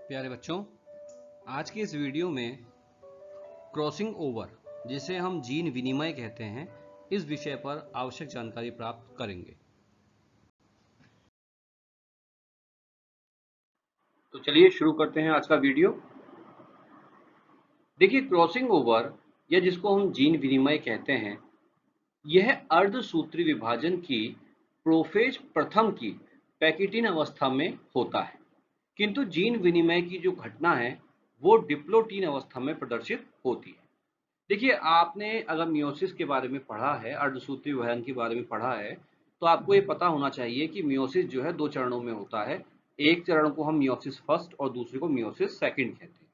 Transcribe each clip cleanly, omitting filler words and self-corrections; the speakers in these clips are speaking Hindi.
प्यारे बच्चों, आज के इस वीडियो में क्रॉसिंग ओवर, जिसे हम जीन विनिमय कहते हैं, इस विषय पर आवश्यक जानकारी प्राप्त करेंगे। तो चलिए शुरू करते हैं आज का वीडियो। देखिए, क्रॉसिंग ओवर या जिसको हम जीन विनिमय कहते हैं, यह अर्धसूत्री विभाजन की प्रोफेज प्रथम की पैकिटिन अवस्था में होता है, किंतु जीन विनिमय की जो घटना है वो डिप्लोटीन अवस्था में प्रदर्शित होती है। देखिए, आपने अगर मियोसिस के बारे में पढ़ा है, अर्धसूत्री विभाजन के बारे में पढ़ा है, तो आपको ये पता होना चाहिए कि मियोसिस जो है 2 चरणों में होता है। एक चरण को हम मियोसिस फर्स्ट और दूसरे को मियोसिस सेकंड कहते हैं।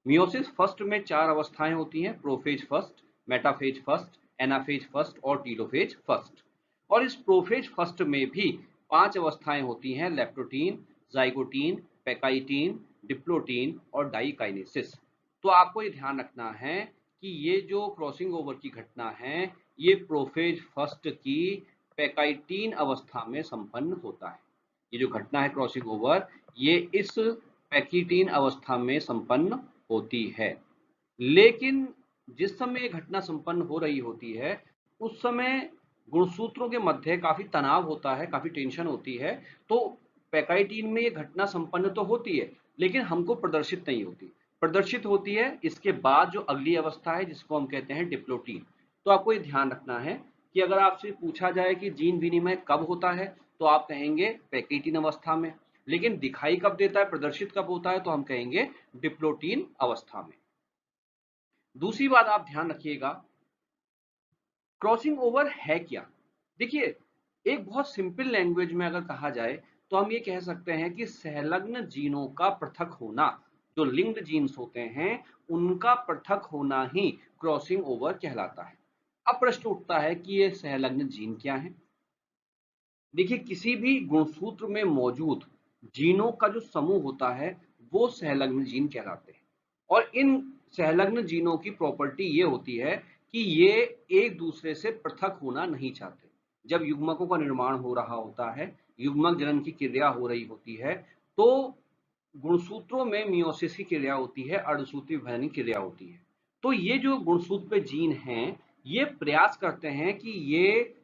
मियोसिस फर्स्ट में 4 अवस्थाएं होती हैं: prophase first, metaphase first, anaphase first और टीलोफेज फर्स्ट। और इस प्रोफेज फर्स्ट में भी 5 अवस्थाएं होती हैं: लेप्टोटीन, जाइगोटीन, पैकाइटीन, डिप्लोटीन और डाइकाइनेसिस। तो आपको ये ध्यान रखना है कि ये जो क्रॉसिंग ओवर की घटना है, ये प्रोफेज फर्स्ट की पैकाइटीन अवस्था में संपन्न होता है। ये जो घटना है क्रॉसिंग ओवर, ये इस पैकिटीन अवस्था में संपन्न होती है। लेकिन जिस समय ये घटना संपन्न हो रही होती है, उस समय गुणसूत्रों के मध्य काफी तनाव होता है, काफी टेंशन होती है। तो पैकाइटीन में ये घटना संपन्न तो होती है, लेकिन हमको प्रदर्शित नहीं होती। प्रदर्शित होती है इसके बाद जो अगली अवस्था है, जिसको हम कहते हैं डिप्लोटीन। तो आपको ये ध्यान रखना है कि अगर आपसे पूछा जाए कि जीन विनिमय कब होता है, तो आप कहेंगे पैकिटीन अवस्था में। लेकिन दिखाई कब देता है, प्रदर्शित कब होता है, तो हम कहेंगे डिप्लोटीन अवस्था में। दूसरी बात आप ध्यान रखिएगा, क्रॉसिंग ओवर है क्या। देखिए, एक बहुत सिंपल लैंग्वेज में अगर कहा जाए तो हम ये कह सकते हैं कि संलग्न जीनों का पृथक होना, जो लिंक्ड जीन्स होते हैं उनका पृथक होना ही क्रॉसिंग ओवर कहलाता है। अब प्रश्न उठता है कि ये संलग्न जीन क्या है। देखिए, किसी भी गुणसूत्र में मौजूद जीनों का जो समूह होता है वो संलग्न जीन कहलाते हैं। और इन संलग्न जीनों की प्रॉपर्टी ये होती है कि ये एक दूसरे से पृथक होना नहीं चाहते। जब युग्मकों का निर्माण हो रहा होता है, युग्मक जनन की क्रिया हो रही होती है, तो गुणसूत्रों में मियोसिस की क्रिया होती है, अर्धसूत्री विभाजन की क्रिया होती है। तो ये जो गुणसूत्र पे जीन हैं, ये प्रयास करते हैं कि ये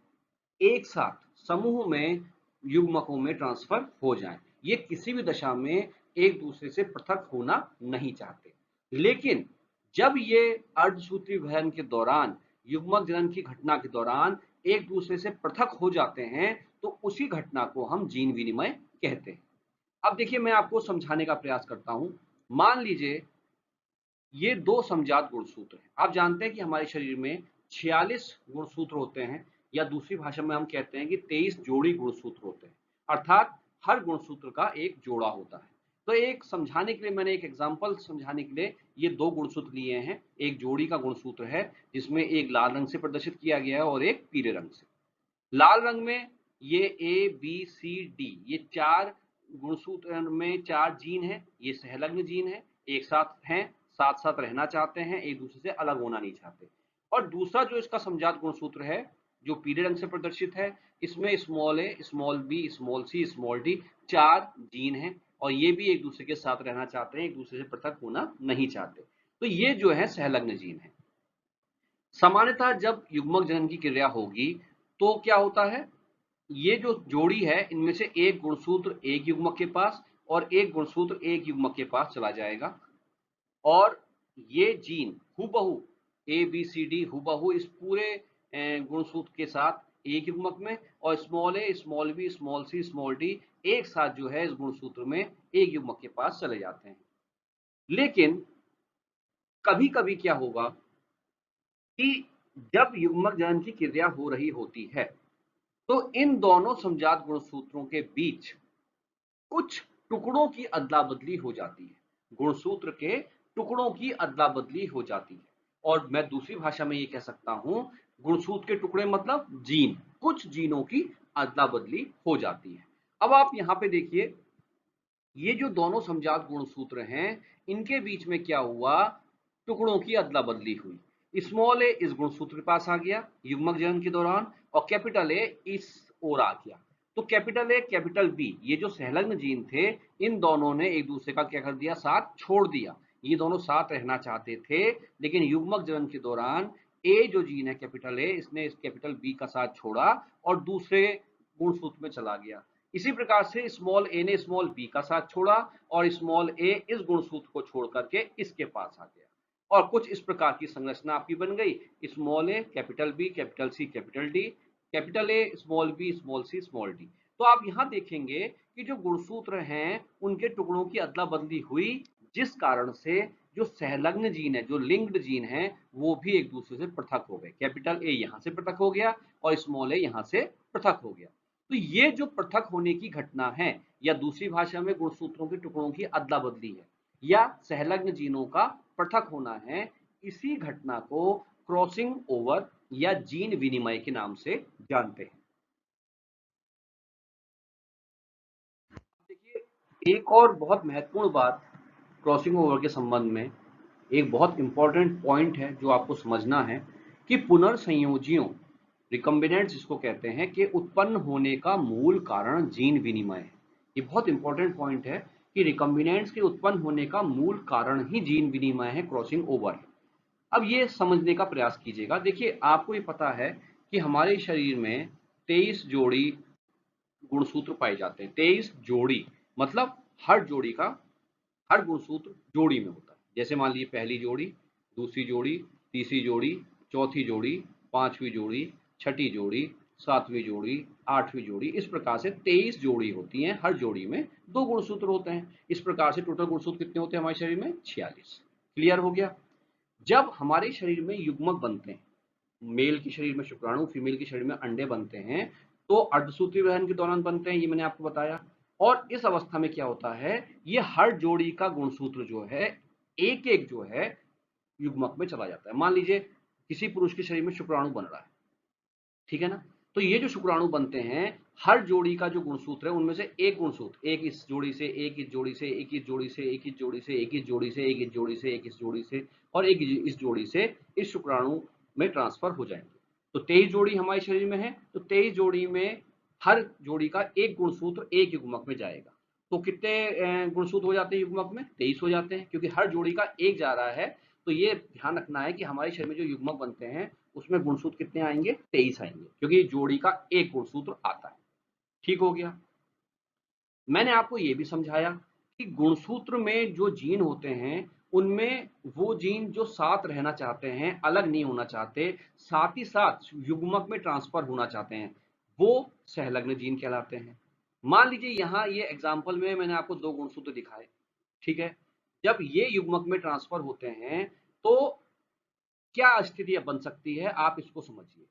एक साथ समूह में युग्मकों में ट्रांसफर हो जाएं। ये किसी भी दशा में एक दूसरे से पृथक होना नहीं चाहते। लेकिन जब ये अर्धसूत्री विभाजन के दौरान, युग्मक जनन की घटना के दौरान एक दूसरे से पृथक हो जाते हैं, तो उसी घटना को हम जीन विनिमय कहते हैं। अब देखिए, मैं आपको समझाने का प्रयास करता हूं। मान लीजिए ये 2 समजात गुणसूत्र हैं। आप जानते हैं कि हमारे शरीर में 46 गुणसूत्र होते हैं, या दूसरी भाषा में हम कहते हैं कि 23 जोड़ी गुणसूत्र होते हैं। अर्थात हर गुणसूत्र का एक जोड़ा होता है। तो एक समझाने के लिए, मैंने एक एग्जांपल समझाने के लिए ये 2 गुणसूत्र लिए हैं। एक जोड़ी का गुणसूत्र है जिसमें एक लाल रंग से प्रदर्शित किया गया है और एक पीले रंग से। लाल रंग में ये ए बी सी डी, ये 4 गुणसूत्र में 4 जीन है। ये संलग्न जीन है, एक साथ हैं, साथ साथ रहना चाहते हैं, एक दूसरे से अलग होना नहीं चाहते। और दूसरा जो इसका समजात गुणसूत्र है, जो पीले रंग से प्रदर्शित है, इसमें स्मॉल ए, small B, small C, small D 4 gene हैं, और ये भी एक दूसरे के साथ रहना चाहते हैं, एक दूसरे से पृथक होना नहीं चाहते। तो ये जो है संलग्न जीन है। सामान्यतः जब युग्मक जनन की क्रिया होगी तो क्या होता है, ये जो जोड़ी है इनमें से एक गुणसूत्र एक युग्मक के पास और एक गुणसूत्र एक युग्मक के पास चला जाएगा, और ये जीन हूबहू ए बी सी डी हूबहू इस पूरे गुणसूत्र के साथ एक युग्मक में, और स्मॉल ए, small B, small C, small D एक साथ जो है इस गुणसूत्र में एक युग्मक के पास चले जाते हैं। लेकिन कभी कभी क्या होगा कि जब युग्मक जनन की क्रिया हो रही होती है, तो इन दोनों समजात गुणसूत्रों के बीच कुछ टुकड़ों की अदला बदली हो जाती है। गुणसूत्र के टुकड़ों की अदला बदली हो जाती है, और मैं दूसरी भाषा में ये कह सकता हूं, गुणसूत्र के टुकड़े मतलब जीन, कुछ जीनों की अदला बदली हो जाती है। अब आप यहां पे देखिए, ये जो दोनों समजात गुणसूत्र हैं, इनके बीच में क्या हुआ, टुकड़ों की अदला बदली हुई। स्मॉल ए इस गुणसूत्र के पास आ गया युग्मक जनन के दौरान, और कैपिटल ए इस ओर आ गया। तो कैपिटल ए कैपिटल बी ये जो सहलग्न जीन थे, इन दोनों ने एक दूसरे का क्या कर दिया, साथ छोड़ दिया। ये दोनों साथ रहना चाहते थे, लेकिन युग्मक जनन के दौरान ए जो जीन है कैपिटल ए, इसने इस कैपिटल बी का साथ छोड़ा और दूसरे गुणसूत्र में चला गया। इसी प्रकार से स्मॉल ए ने स्मॉल बी का साथ छोड़ा और स्मॉल ए इस गुणसूत्र को छोड़ करके इसके पास आ गया और कुछ इस प्रकार की संरचना आपकी बन गई, small A capital B capital C capital D, capital A small B small C small D. तो आप यहाँ देखेंगे कि जो गुणसूत्र हैं उनके टुकड़ों की अदला बदली हुई, जिस कारण से जो सहलग्न जीन है, जो लिंक्ड जीन है, वो भी एक दूसरे से पृथक हो गए। कैपिटल ए यहाँ से पृथक हो गया और स्मॉल ए यहाँ से पृथक हो गया। तो ये जो पृथक होने की घटना है, या दूसरी भाषा में गुणसूत्रों के टुकड़ों की अदला बदली है, या सहलग्न जीनों का पृथक होना है, इसी घटना को क्रॉसिंग ओवर या जीन विनिमय के नाम से जानते हैं। देखिए, एक और बहुत महत्वपूर्ण बात क्रॉसिंग ओवर के संबंध में, एक बहुत इंपॉर्टेंट पॉइंट है जो आपको समझना है कि पुनर्संयोजियों, रिकम्बिनेंट्स जिसको कहते हैं, के उत्पन्न होने का मूल कारण जीन विनिमय है। ये बहुत इंपॉर्टेंट पॉइंट है कि रिकम्बिनेंट्स के उत्पन्न होने का मूल कारण ही जीन विनिमय है, क्रॉसिंग ओवर है। अब ये समझने का प्रयास कीजिएगा। देखिए, आपको ये पता है कि हमारे शरीर में 23 जोड़ी गुणसूत्र पाए जाते हैं। 23 जोड़ी मतलब हर जोड़ी का, हर गुणसूत्र जोड़ी में होता है। जैसे मान लीजिए पहली जोड़ी, दूसरी जोड़ी, तीसरी जोड़ी, चौथी जोड़ी, पांचवी जोड़ी, छठी जोड़ी, सातवीं जोड़ी, आठवीं जोड़ी, इस प्रकार से 23 जोड़ी होती हैं। हर जोड़ी में 2 गुणसूत्र होते हैं। इस प्रकार से टोटल गुणसूत्र कितने होते हैं हमारे शरीर में? 46। क्लियर हो गया? जब हमारे शरीर में युग्मक बनते हैं, मेल के शरीर में शुक्राणु, फीमेल के शरीर में अंडे बनते हैं, तो अर्धसूत्रीय वहन के दौरान बनते हैं, ये मैंने आपको बताया। और इस अवस्था में क्या होता है, ये हर जोड़ी का गुणसूत्र जो है एक एक जो है युग्मक में चला जाता है। मान लीजिए किसी पुरुष के शरीर में शुक्राणु बन रहा है, ठीक है ना? तो ये जो शुक्राणु बनते हैं, हर जोड़ी का जो गुणसूत्र है उनमें से एक गुणसूत्र, एक इस जोड़ी से, एक इस जोड़ी से, एक इस जोड़ी से, एक इस जोड़ी से, एक इस जोड़ी से, एक इस जोड़ी से, एक इस जोड़ी से और एक इस जोड़ी से इस शुक्राणु में ट्रांसफर हो जाएंगे। तो 23 जोड़ी हमारे शरीर में है, तो 23 जोड़ी में हर जोड़ी का एक गुणसूत्र एक युग्मक में जाएगा। तो कितने गुणसूत्र हो जाते हैं युग्मक में? 23 हो जाते हैं, क्योंकि हर जोड़ी का एक जा रहा है। तो ये ध्यान रखना है कि हमारे शरीर में जो युग्मक बनते हैं उसमें गुणसूत्र कितने आएंगे? 23 आएंगे, क्योंकि जोड़ी का एक गुणसूत्र आता है। ठीक हो गया? मैंने आपको ये भी समझाया कि गुणसूत्र में जो जीन होते हैं उनमें वो जीन जो साथ रहना चाहते हैं, अलग नहीं होना चाहते, साथ ही साथ युग्मक में ट्रांसफर होना चाहते हैं, वो सहलग्न जीन कहलाते हैं। मान लीजिए यहाँ ये एग्जाम्पल में मैंने आपको 2 गुणसूत्र दिखाए, ठीक है? जब ये युग्मक में ट्रांसफर होते हैं तो क्या स्थिति बन सकती है, आप इसको समझिए।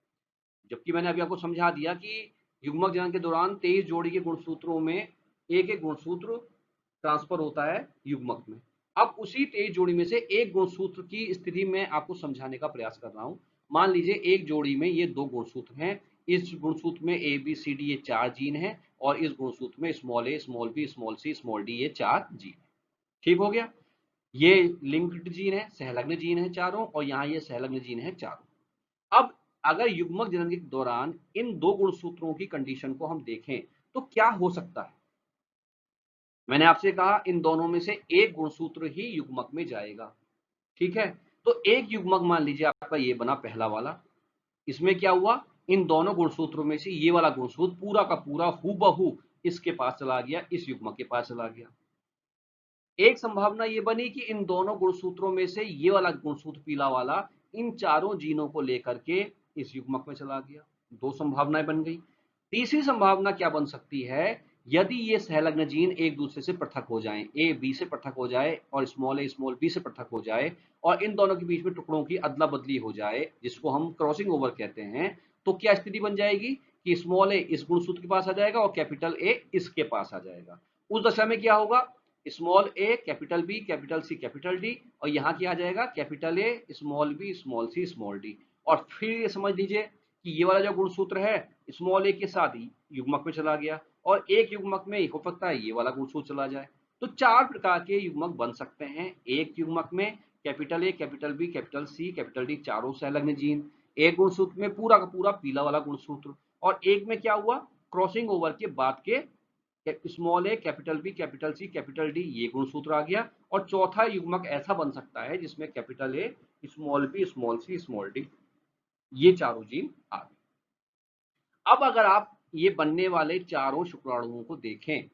जबकि मैंने अभी आपको समझा दिया कि युग्मक जनन के दौरान 23 जोड़ी के गुणसूत्रों में एक एक गुणसूत्र ट्रांसफर होता है युग्मक में। अब उसी 23 जोड़ी में से एक गुणसूत्र की स्थिति में आपको समझाने का प्रयास कर रहा हूं। मान लीजिए एक जोड़ी में ये 2 गुणसूत्र हैं, इस गुणसूत्र में ए बी सी डी ये 4 जीन है और इस गुणसूत्र में स्मॉल ए small B small C small D ये 4 जीन है। ठीक हो गया? ये लिंक्ड जीन है, सहलग्न जीन है चारों, और यहाँ ये सहलग्न जीन है चारों। अब अगर युग्मक जनन के दौरान इन 2 गुणसूत्रों की कंडीशन को हम देखें तो क्या हो सकता है? मैंने आपसे कहा इन दोनों में से एक गुणसूत्र ही युग्मक में जाएगा, ठीक है? तो एक युग्मक मान लीजिए आपका ये बना पहला वाला, इसमें क्या हुआ, इन दोनों गुणसूत्रों में से ये वाला गुणसूत्र पूरा का पूरा हूबहू इसके पास चला गया, इस युग्मक के पास चला गया। एक संभावना ये बनी कि इन दोनों गुणसूत्रों में से ये वाला गुणसूत्र पीला वाला इन चारों जीनों को लेकर के इस युग्मक में चला गया। 2 संभावनाएं बन गई। तीसरी संभावना क्या बन सकती है, यदि ये सहलग्न जीन एक दूसरे से पृथक हो जाएं, ए बी से पृथक हो जाए और स्मॉल ए स्मॉल बी से पृथक हो जाए और इन दोनों के बीच में टुकड़ों की अदला बदली हो जाए, जिसको हम क्रॉसिंग ओवर कहते हैं, तो क्या स्थिति बन जाएगी कि स्मॉल ए इस गुणसूत्र के पास आ जाएगा और कैपिटल ए इसके पास आ जाएगा। उस दशा में क्या होगा, small A capital B capital C capital D, और यहाँ क्या आ जाएगा, capital A small B small C small D. और फिर ये समझ लीजिए कि ये वाला जो गुणसूत्र है स्मॉल ए के साथ ही युग्मक में चला गया और एक युग्मक में हो सकता है ये वाला गुणसूत्र चला जाए। तो 4 प्रकार के युग्मक बन सकते हैं एक युग्मक में। Capital A capital B capital C capital D चारों सहलग्न जीन, एक गुणसूत्र में पूरा का पूरा पीला वाला गुणसूत्र, और एक में क्या हुआ, क्रॉसिंग ओवर के बाद के small A, capital B, capital C, capital D, ये गुणसूत्र आ गया। और चौथा युग्मक ऐसा बन सकता है जिसमें capital A, small B, small C, small D, ये चारों जीन आ गए। अब अगर आप ये बनने वाले चारों शुक्राणुओं को देखें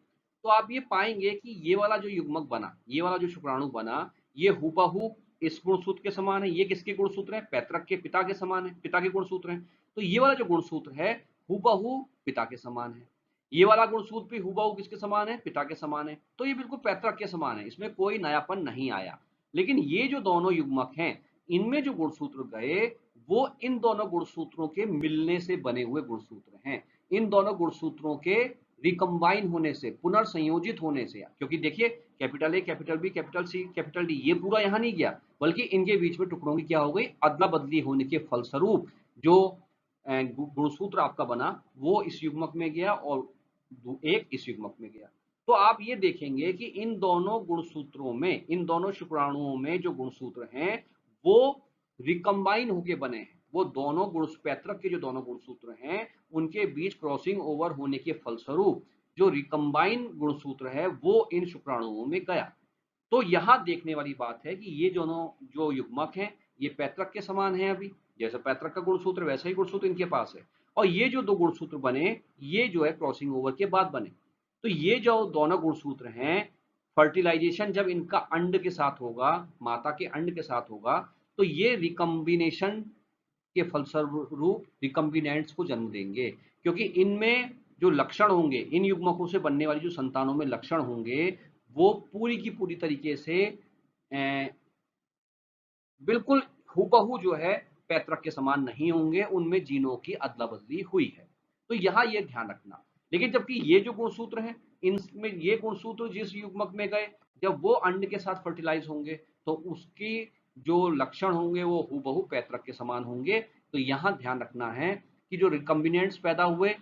तो आप ये पाएंगे कि ये वाला जो युग्मक बना, ये वाला जो शुक्राणु बना, ये हूबहू इस गुणसूत्र के समान है। ये किसके गुणसूत्र है? पैतृक के पिता के समान है, पिता के गुणसूत्र हैं। तो ये वाला जो गुणसूत्र है हूबहू पिता के समान है। ये वाला गुणसूत्र भी हूबहू किसके समान है? पिता के समान है। तो ये बिल्कुल पैतृक के समान है, इसमें कोई नयापन नहीं आया। लेकिन ये जो दोनों युग्मक हैं, इनमें जो गुणसूत्र गए वो इन दोनों गुणसूत्रों के मिलने से बने हुए गुणसूत्र हैं। इन दोनों गुणसूत्रों के रिकम्बाइन होने से, पुनर्संयोजित होने से, क्योंकि देखिए capital A, capital B, capital C, capital D, ये पूरा यहां नहीं गया, बल्कि इनके बीच में टुकड़ों की क्या हो गई? अदला बदली होने के फलस्वरूप जो गुणसूत्र आपका बना वो इस युग्मक में गया और एक इस युग्मक में गया। तो आप ये देखेंगे कि इन दोनों गुणसूत्रों में, इन दोनों शुक्राणुओं में जो गुणसूत्र हैं वो रिकम्बाइन होके बने हैं। वो दोनों गुण पैतृक के जो दोनों गुणसूत्र हैं उनके बीच क्रॉसिंग ओवर होने के फलस्वरूप जो रिकम्बाइन गुणसूत्र है वो इन शुक्राणुओं में गया। तो यहां देखने वाली बात है कि ये दोनों जो युग्मक हैं ये पैतृक के समान है। अभी जैसे पैतृक का गुणसूत्र वैसा ही गुणसूत्र इनके पास है। और ये जो दो गुणसूत्र बने ये जो है क्रॉसिंग ओवर के बाद बने। तो ये जो दोनों गुणसूत्र हैं, फर्टिलाइजेशन जब इनका अंड के साथ होगा, माता के अंड के साथ होगा, तो ये रिकम्बिनेशन के फलस्वरूप रिकम्बिनेंट्स को जन्म देंगे। क्योंकि इनमें जो लक्षण होंगे, इन युग्मकों से बनने वाली जो संतानों में लक्षण होंगे वो पूरी की पूरी तरीके से बिल्कुल हूबहू जो है पैतृक के समान नहीं होंगे, उनमें जीनों की अदला बदली हुई है। तो यहाँ ये ध्यान रखना। लेकिन जबकि ये जो गुणसूत्र हैं, इनमें ये गुणसूत्र जिस युग्मक में गए, जब वो अंड के साथ फर्टिलाइज होंगे तो उसकी जो लक्षण होंगे वो हूबहू पैतृक के समान होंगे। तो यहाँ ध्यान रखना है कि जो रिकम्बिनेंट्स पैदा हुए,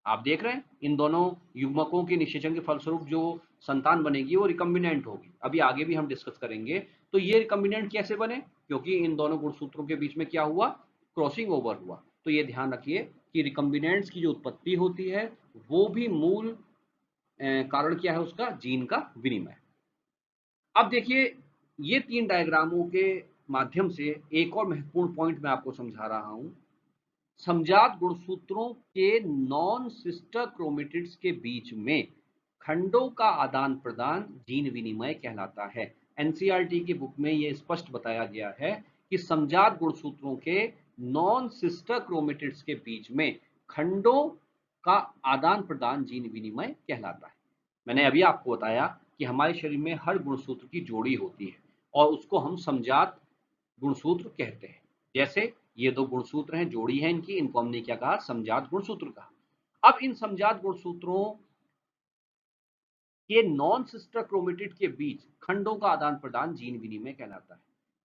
आप देख रहे हैं इन दोनों युग्मकों के निषेचन के फलस्वरूप जो संतान बनेगी वो रिकम्बिनेंट होगी। अभी आगे भी हम डिस्कस करेंगे। तो ये रिकम्बिनेंट कैसे बने? क्योंकि इन दोनों गुणसूत्रों के बीच में क्या हुआ? क्रॉसिंग ओवर हुआ। तो ये ध्यान रखिए कि रिकम्बिनेंट्स की जो उत्पत्ति होती है वो भी मूल कारण क्या है उसका? जीन का विनिमय। अब देखिए ये तीन डायग्रामों के माध्यम से एक और महत्वपूर्ण पॉइंट मैं आपको समझा रहा हूं। समजात गुणसूत्रों के नॉन सिस्टर क्रोमेटिड्स के बीच में खंडों का आदान प्रदान जीन विनिमय कहलाता है। एनसीईआरटी की बुक में यह स्पष्ट बताया गया है कि समजात गुणसूत्रों के नॉन सिस्टर क्रोमेटिड्स के बीच में खंडों का आदान प्रदान जीन विनिमय कहलाता है। मैंने अभी आपको बताया कि हमारे शरीर में हर गुणसूत्र की जोड़ी होती है और उसको हम समजात गुणसूत्र कहते हैं। जैसे ये दो गुणसूत्र हैं, जोड़ी है इनकी, इनको हमने क्या कहा? समजात गुणसूत्र कहा। अब इन समजात गुणसूत्रों के नॉन सिस्टर क्रोमेटिड के बीच खंडों का आदान प्रदान जीन विनिमय कहलाता है।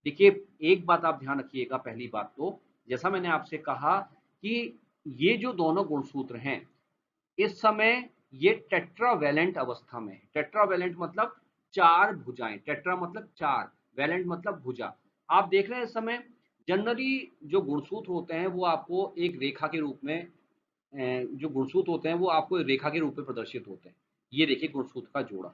देखिए एक बात आप ध्यान रखिएगा। पहली बात तो जैसा मैंने आपसे कहा कि ये जो दोनों गुणसूत्र हैं इस समय ये टेट्रावैलेंट अवस्था में है। टेट्रावैलेंट मतलब चार भुजाएं, टेट्रा मतलब चार, वैलेंट मतलब भुजा। आप देख रहे हैं इस समय जनरली जो गुणसूत्र होते हैं वो आपको एक रेखा के रूप में, जो गुणसूत्र होते हैं वो आपको रेखा के रूप में प्रदर्शित होते हैं। ये देखिए गुणसूत्र का जोड़ा,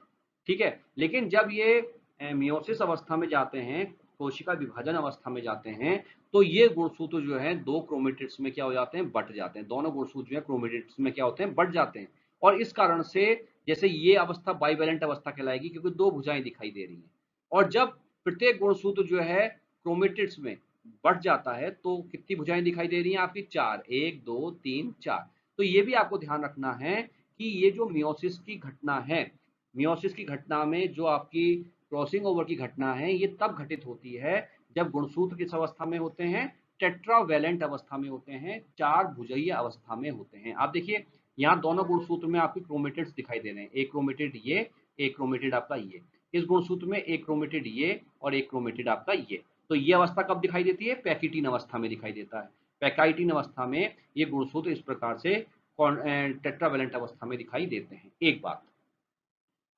ठीक है। लेकिन जब ये मियोसिस अवस्था में जाते हैं, कोशिका विभाजन अवस्था में जाते हैं, तो ये गुणसूत्र जो है दो क्रोमेटिड्स में क्या हो जाते हैं? बट जाते हैं। दोनों गुणसूत्र जो है क्रोमेटिड्स में क्या होते हैं? बट जाते हैं। और इस कारण से जैसे ये अवस्था बाइवेलेंट अवस्था कहलाएगी क्योंकि दो भुजाएं दिखाई दे रही हैं। और जब प्रत्येक गुणसूत्र जो है क्रोमेटिड्स में बढ़ जाता है तो कितनी भुजाएं दिखाई दे रही हैं आपकी? चार, एक, दो, तीन, चार। तो ये भी आपको ध्यान रखना है कि ये जो मियोसिस की घटना है, मियोसिस की घटना में जो आपकी क्रॉसिंग ओवर की घटना है ये तब घटित होती है जब गुणसूत्र किस अवस्था में होते हैं? टेट्रावैलेंट अवस्था में होते हैं, चार भुजयी अवस्था में होते हैं। आप देखिए यहाँ दोनों गुणसूत्र में आपकी क्रोमेटिड्स दिखाई दे रहे हैं। एक क्रोमेटिड ये, एक क्रोमेटिड आपका ये। इस गुणसूत्र में एक क्रोमेटिड ये और एक क्रोमेटिड आपका ये। तो ये अवस्था कब दिखाई देती है? पैकिटीन अवस्था में दिखाई देता है। पैकाइटीन अवस्था में ये गुणसूत्र इस प्रकार से टेट्रावैलेंट अवस्था में दिखाई देते हैं। एक बात।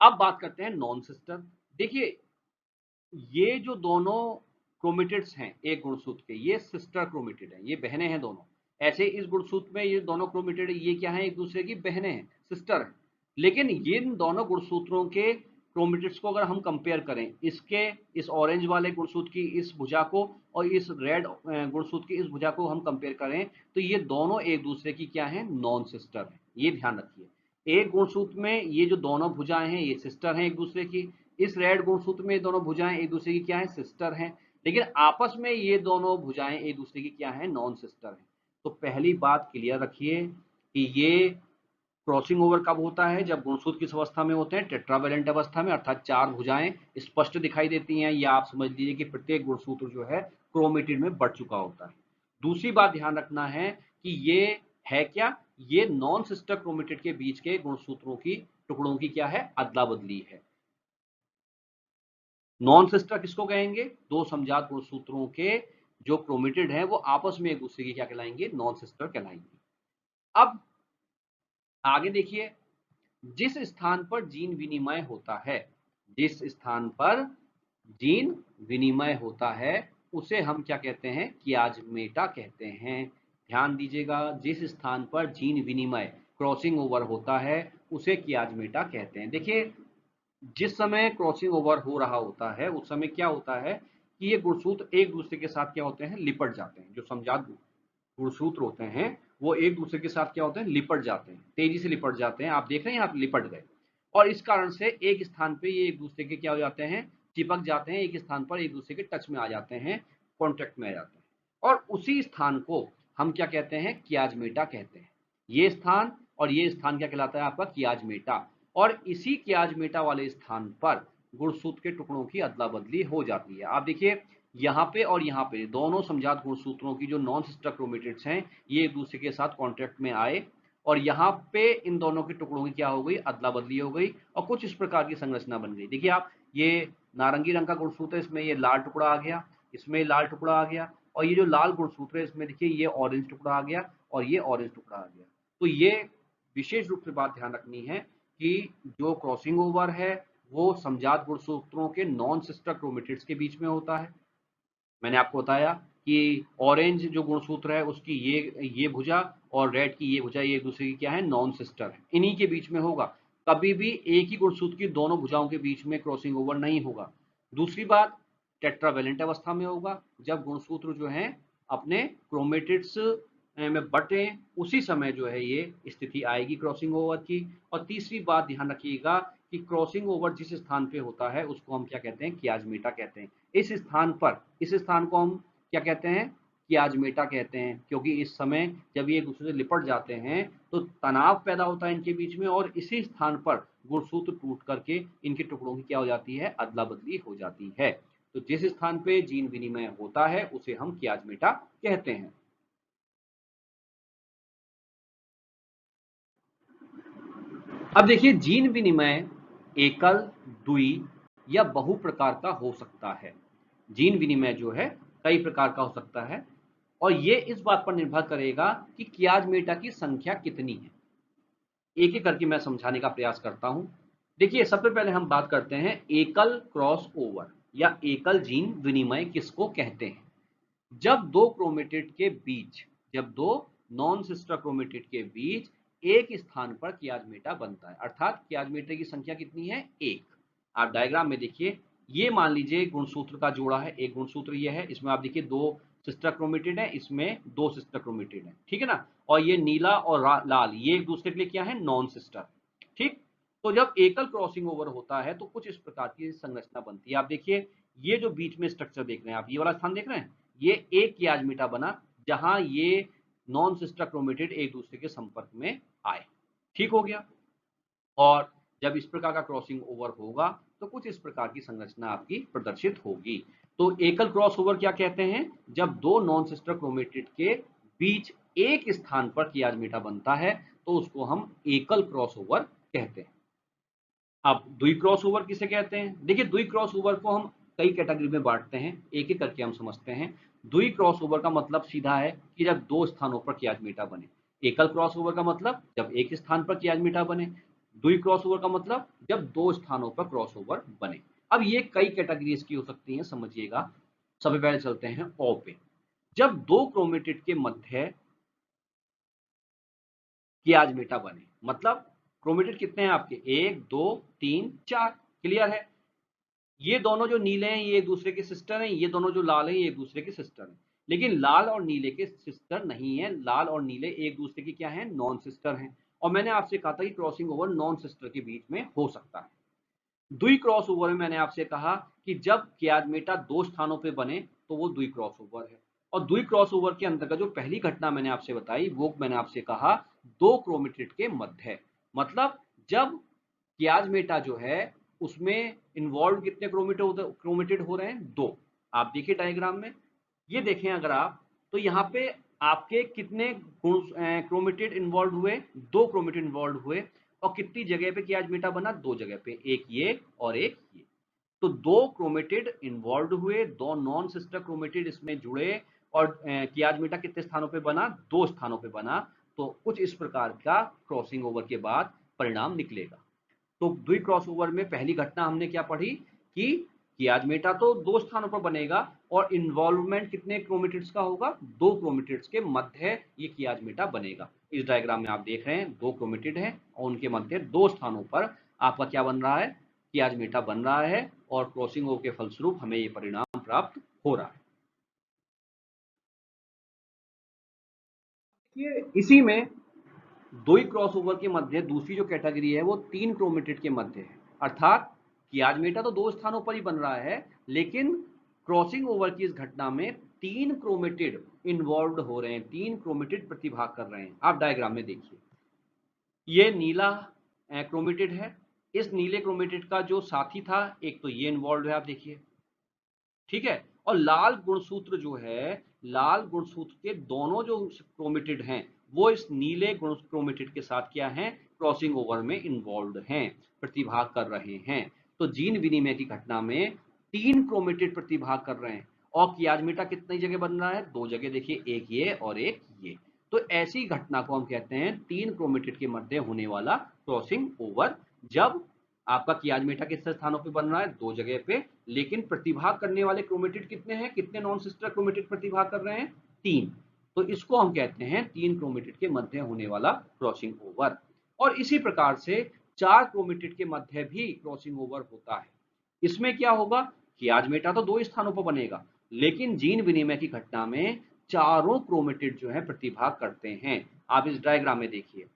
अब बात करते हैं नॉन सिस्टर। देखिए ये जो दोनों क्रोमेटिड्स हैं एक गुणसूत्र के, ये सिस्टर क्रोमेटिड हैं, ये बहनें हैं दोनों। ऐसे इस गुणसूत्र में ये दोनों क्रोमेटिड ये क्या है, एक दूसरे की बहनें हैं, सिस्टर हैं। लेकिन ये इन दोनों गुणसूत्रों के क्रोमेटिड्स को अगर हम कंपेयर करें, इसके इस ऑरेंज वाले गुणसूत्र की इस भुजा को और इस रेड गुणसूत्र की इस भुजा को हम कंपेयर करें, तो ये दोनों एक दूसरे की क्या है, नॉन सिस्टर है। ये ध्यान रखिए, एक गुणसूत्र में ये जो दोनों भुजाएं हैं ये सिस्टर हैं एक दूसरे की, इस रेड गुणसूत्र में ये दोनों भुजाएं एक दूसरे की क्या है, सिस्टर हैं। लेकिन आपस में ये दोनों भुजाएं एक दूसरे की क्या है, नॉन सिस्टर हैं। तो पहली बात क्लियर रखिए कि ये क्रॉसिंग ओवर कब होता है, जब गुणसूत्र किस अवस्था में होते हैं, टेट्रावैलेंट अवस्था में, अर्थात चार भुजाएं स्पष्ट दिखाई देती हैं, या आप समझ लीजिए कि प्रत्येक गुणसूत्र जो है क्रोमेटिड में बढ़ चुका होता है। दूसरी बात ध्यान रखना है कि ये है क्या, ये नॉन सिस्टर क्रोमेटिड के बीच के गुणसूत्रों की टुकड़ों की क्या है, अदला बदली है। नॉन सिस्टर किसको कहेंगे, दो समजात गुणसूत्रों के जो क्रोमेटिड हैं वो आपस में एक दूसरे की क्या कहलाएंगे, नॉन सिस्टर कहलाएंगे। अब आगे देखिए, जिस स्थान पर जीन विनिमय होता है, जिस स्थान पर जीन विनिमय होता है उसे हम क्या कहते हैं, कियाज्मेटा कहते हैं। ध्यान दीजिएगा, जिस स्थान पर जीन विनिमय क्रॉसिंग ओवर होता है उसे कियाज्मेटा कहते हैं। देखिए, जिस समय क्रॉसिंग ओवर हो रहा होता है उस समय क्या होता है कि ये गुणसूत्र एक दूसरे के साथ क्या होते हैं, लिपट जाते हैं। जो समजात गुणसूत्र होते हैं वो एक दूसरे के साथ क्या होते हैं, लिपट जाते हैं, तेजी से लिपट जाते हैं। आप देख रहे हैं आप लिपट गए, और इस कारण से एक स्थान पे ये एक दूसरे के क्या हो जाते हैं, चिपक जाते हैं, एक स्थान पर एक दूसरे के टच में आ जाते हैं, कॉन्टेक्ट में आ जाते हैं। और उसी स्थान को हम क्या कहते हैं, कियाज्मेटा कहते हैं। ये स्थान और ये स्थान क्या कहलाता है आपका, कियाज्मेटा। और इसी कियाज्मेटा वाले स्थान पर गुणसूत्र के टुकड़ों की अदला बदली हो जाती है। आप देखिए, यहाँ पे और यहाँ पे दोनों समजात गुणसूत्रों की जो नॉन सिस्टर क्रोमेटिड्स हैं ये एक दूसरे के साथ कॉन्टैक्ट में आए, और यहाँ पे इन दोनों के टुकड़ों की क्या हो गई, अदला बदली हो गई, और कुछ इस प्रकार की संरचना बन गई। देखिए आप, ये नारंगी रंग का गुणसूत्र है, इसमें ये लाल टुकड़ा आ गया, इसमें लाल टुकड़ा आ गया, और ये जो लाल गुणसूत्र है इसमें देखिए ये ऑरेंज टुकड़ा आ गया और ये ऑरेंज टुकड़ा आ गया। तो ये विशेष रूप से बात ध्यान रखनी है कि जो क्रॉसिंग ओवर है वो समजात गुणसूत्रों के नॉन सिस्टर क्रोमेटिड्स के बीच में होता है। मैंने आपको बताया कि ऑरेंज जो गुणसूत्र है उसकी ये भुजा और रेड की ये भुजा, ये एक दूसरे की क्या है, नॉन सिस्टर है, इन्हीं के बीच में होगा। कभी भी एक ही गुणसूत्र की दोनों भुजाओं के बीच में क्रॉसिंग ओवर नहीं होगा। दूसरी बात, टेट्रावेलेंट अवस्था में होगा, जब गुणसूत्र जो है अपने क्रोमेटिड्स में बटे, उसी समय जो है ये स्थिति आएगी क्रॉसिंग ओवर की। और तीसरी बात ध्यान रखिएगा कि क्रॉसिंग ओवर जिस स्थान पे होता है उसको हम क्या कहते हैं, कियाज्मेटा कहते हैं। इस स्थान को हम क्या कहते हैं, कियाज्मेटा कहते हैं, क्योंकि इस समय जब ये एक दूसरे से लिपट जाते हैं तो तनाव पैदा होता है इनके बीच में, और इसी स्थान पर गुणसूत्र टूट करके इनके टुकड़ों की क्या हो जाती है, अदला बदली हो जाती है। तो जिस स्थान पे जीन विनिमय होता है उसे हम कियाज्मेटा कहते हैं। अब देखिए, जीन विनिमय एकल, द्वि या बहु प्रकार का हो सकता है। जीन विनिमय जो है कई प्रकार का हो सकता है, और ये इस बात पर निर्भर करेगा कि कियाज्मेटा की संख्या कितनी है। एक एक करके मैं समझाने का प्रयास करता हूं। देखिए, सबसे पहले हम बात करते हैं एकल क्रॉस ओवर या एकल जीन विनिमय किसको कहते हैं। जब दो क्रोमेटिड के बीच, जब दो नॉन सिस्टर क्रोमेटिड के बीच एक स्थान पर कियाज्मेटा बनता है, अर्थात कियाज्मेटा की संख्या कितनी है, एक। आप डायग्राम में देखिए, ये मान लीजिए गुणसूत्र का जोड़ा है, एक गुणसूत्र ये है, इसमें आप देखिए दो सिस्टर क्रोमेटिड है, इसमें दो सिस्टर क्रोमेटिड है, ठीक है ना। और ये नीला और लाल ये एक दूसरे के लिए क्या है, नॉन सिस्टर, ठीक। तो जब एकल क्रॉसिंग ओवर होता है तो कुछ इस प्रकार की संरचना बनती है। आप देखिए, ये जो बीच में स्ट्रक्चर देख रहे हैं आप, ये वाला स्थान देख रहे हैं, ये एक कियाज्मेटा बना जहां ये नॉन सिस्टर क्रोमेटिड एक दूसरे के संपर्क में आए, ठीक हो गया। और जब इस प्रकार का क्रॉसिंग ओवर होगा तो कुछ इस प्रकार की संरचना आपकी प्रदर्शित होगी। तो एकल क्रॉस ओवर क्या कहते हैं, जब दो नॉन सिस्टर क्रोमेटिड के बीच एक स्थान पर कियाज्मेटा बनता है तो उसको हम एकल क्रॉस ओवर कहते हैं। अब द्वि क्रॉस ओवर किसे कहते हैं, देखिए द्वि क्रॉस ओवर को हम कई कैटेगरी में बांटते हैं, एक एक करके हम समझते हैं। द्वि क्रॉस ओवर का मतलब सीधा है कि जब दो स्थानों पर कियाज्मेटा बने। एकल क्रॉस ओवर का मतलब जब एक स्थान पर कियाज्मेटा बने। द्वि क्रॉस ओवर का मतलब जब दो स्थानों पर क्रॉस ओवर बने। अब ये कई कैटेगरीज की हो सकती हैं, समझिएगा। सबसे पहले चलते हैं ओ पे। जब दो क्रोमेटिड के मध्य कियाजमेटा बने। मतलब क्रोमेटिड कितने हैं आपके, 1 2 3 4। क्लियर है। ये दोनों जो नीले हैं ये एक दूसरे के सिस्टर हैं, ये दोनों जो लाल हैं ये एक दूसरे के सिस्टर हैं। लेकिन लाल और नीले के सिस्टर नहीं है, लाल और नीले एक दूसरे के क्या हैं, नॉन सिस्टर हैं। और मैंने आपसे कहा था कि क्रॉसिंग ओवर नॉन सिस्टर के बीच में हो सकता है। द्वि क्रॉस ओवर में मैंने आपसे कहा कि जब कियाजमेटा दो स्थानों पे बने तो वो द्वि क्रॉस ओवर है। और द्वि क्रॉस ओवर के अंतर्गत जो पहली घटना मैंने आपसे बताई वो मैंने आपसे कहा दो क्रोमेटिड के मध्य है। मतलब जब कियाजमेटा जो है उसमें इन्वॉल्व कितने क्रोमेटिड हो रहे हैं, दो। आप देखिए डायग्राम में, ये देखें अगर आप, तो यहाँ पे आपके कितने क्रोमेटिड इन्वॉल्व हुए, दो क्रोमेटिड इन्वॉल्व हुए। और कितनी जगह पे कियाजमेटा बना, दो जगह पे, एक ये और एक ये। तो दो क्रोमेटिड इन्वॉल्व हुए, दो नॉन सिस्टर क्रोमेटिड इसमें जुड़े। और कियाजमेटा कितने स्थानों पे बना, दो स्थानों पे बना। तो कुछ इस प्रकार का क्रॉसिंग ओवर के बाद परिणाम निकलेगा। तो द्वि क्रॉस ओवर में पहली घटना हमने क्या पढ़ी कि कियाजमेटा तो दो स्थानों पर बनेगा और इन्वॉल्वमेंट कितने क्रोमेटिड्स का होगा, दो क्रोमेटिड्स के मध्य ये कियाजमेटा बनेगा। इस डायग्राम में आप देख रहे हैं दो क्रोमेटिड हैं और उनके मध्य दो स्थानों पर आपका क्या बन रहा है, कियाजमेटा बन रहा है। और क्रॉसिंग ओवर के फलस्वरूप हमें ये परिणाम प्राप्त हो रहा है। इसी में दो ही क्रॉस ओवर के मध्य दूसरी जो कैटेगरी है वो तीन क्रोमेटिड के मध्य है। अर्थात कियाजमेटा तो दो स्थानों पर ही बन रहा है, लेकिन क्रॉसिंग ओवर की इस घटना में तीन क्रोमेटिड इन्वॉल्व हो रहे हैं, तीन क्रोमेटिड प्रतिभाग कर रहे हैं। आप डायग्राम में देखिए, ये नीला क्रोमेटिड है। इस नीले क्रोमेटिड का जो साथी था एक तो ये इन्वॉल्व है, आप देखिए, ठीक है। और लाल गुणसूत्र जो है, लाल गुणसूत्र के दोनों जो क्रोमेटिड हैं वो इस नीले क्रोमेटिड के साथ क्या है, क्रॉसिंग ओवर में इन्वॉल्व हैं, प्रतिभाग कर रहे हैं। तो जीन विनिमय की घटना में तीन क्रोमेटिड प्रतिभाग कर रहे हैं। और कियाजमेटा कितनी जगह बन रहा है, दो जगह, देखिए, एक ये और एक ये। तो ऐसी घटना को हम कहते हैं तीन क्रोमेटिड के मध्य होने वाला क्रॉसिंग ओवर। जब आपका कियाजमेटा कितने स्थानों पे बन रहा है, दो जगह पे, लेकिन प्रतिभाग करने वाले क्रोमेटिड कितने हैं, कितने नॉन सिस्टर क्रोमेटिड प्रतिभाग कर रहे हैं, तीन। तो इसको हम कहते हैं तीन क्रोमेटिड के मध्य होने वाला क्रॉसिंग ओवर। और इसी प्रकार से चार क्रोमेटिड के मध्य भी क्रॉसिंग ओवर होता है। इसमें क्या होगा, कियाजमेटा तो दो स्थानों पर बनेगा, लेकिन जीन विनिमय की घटना में चारों क्रोमेटिड जो है प्रतिभाग करते हैं। आप इस डायग्राम में देखिए,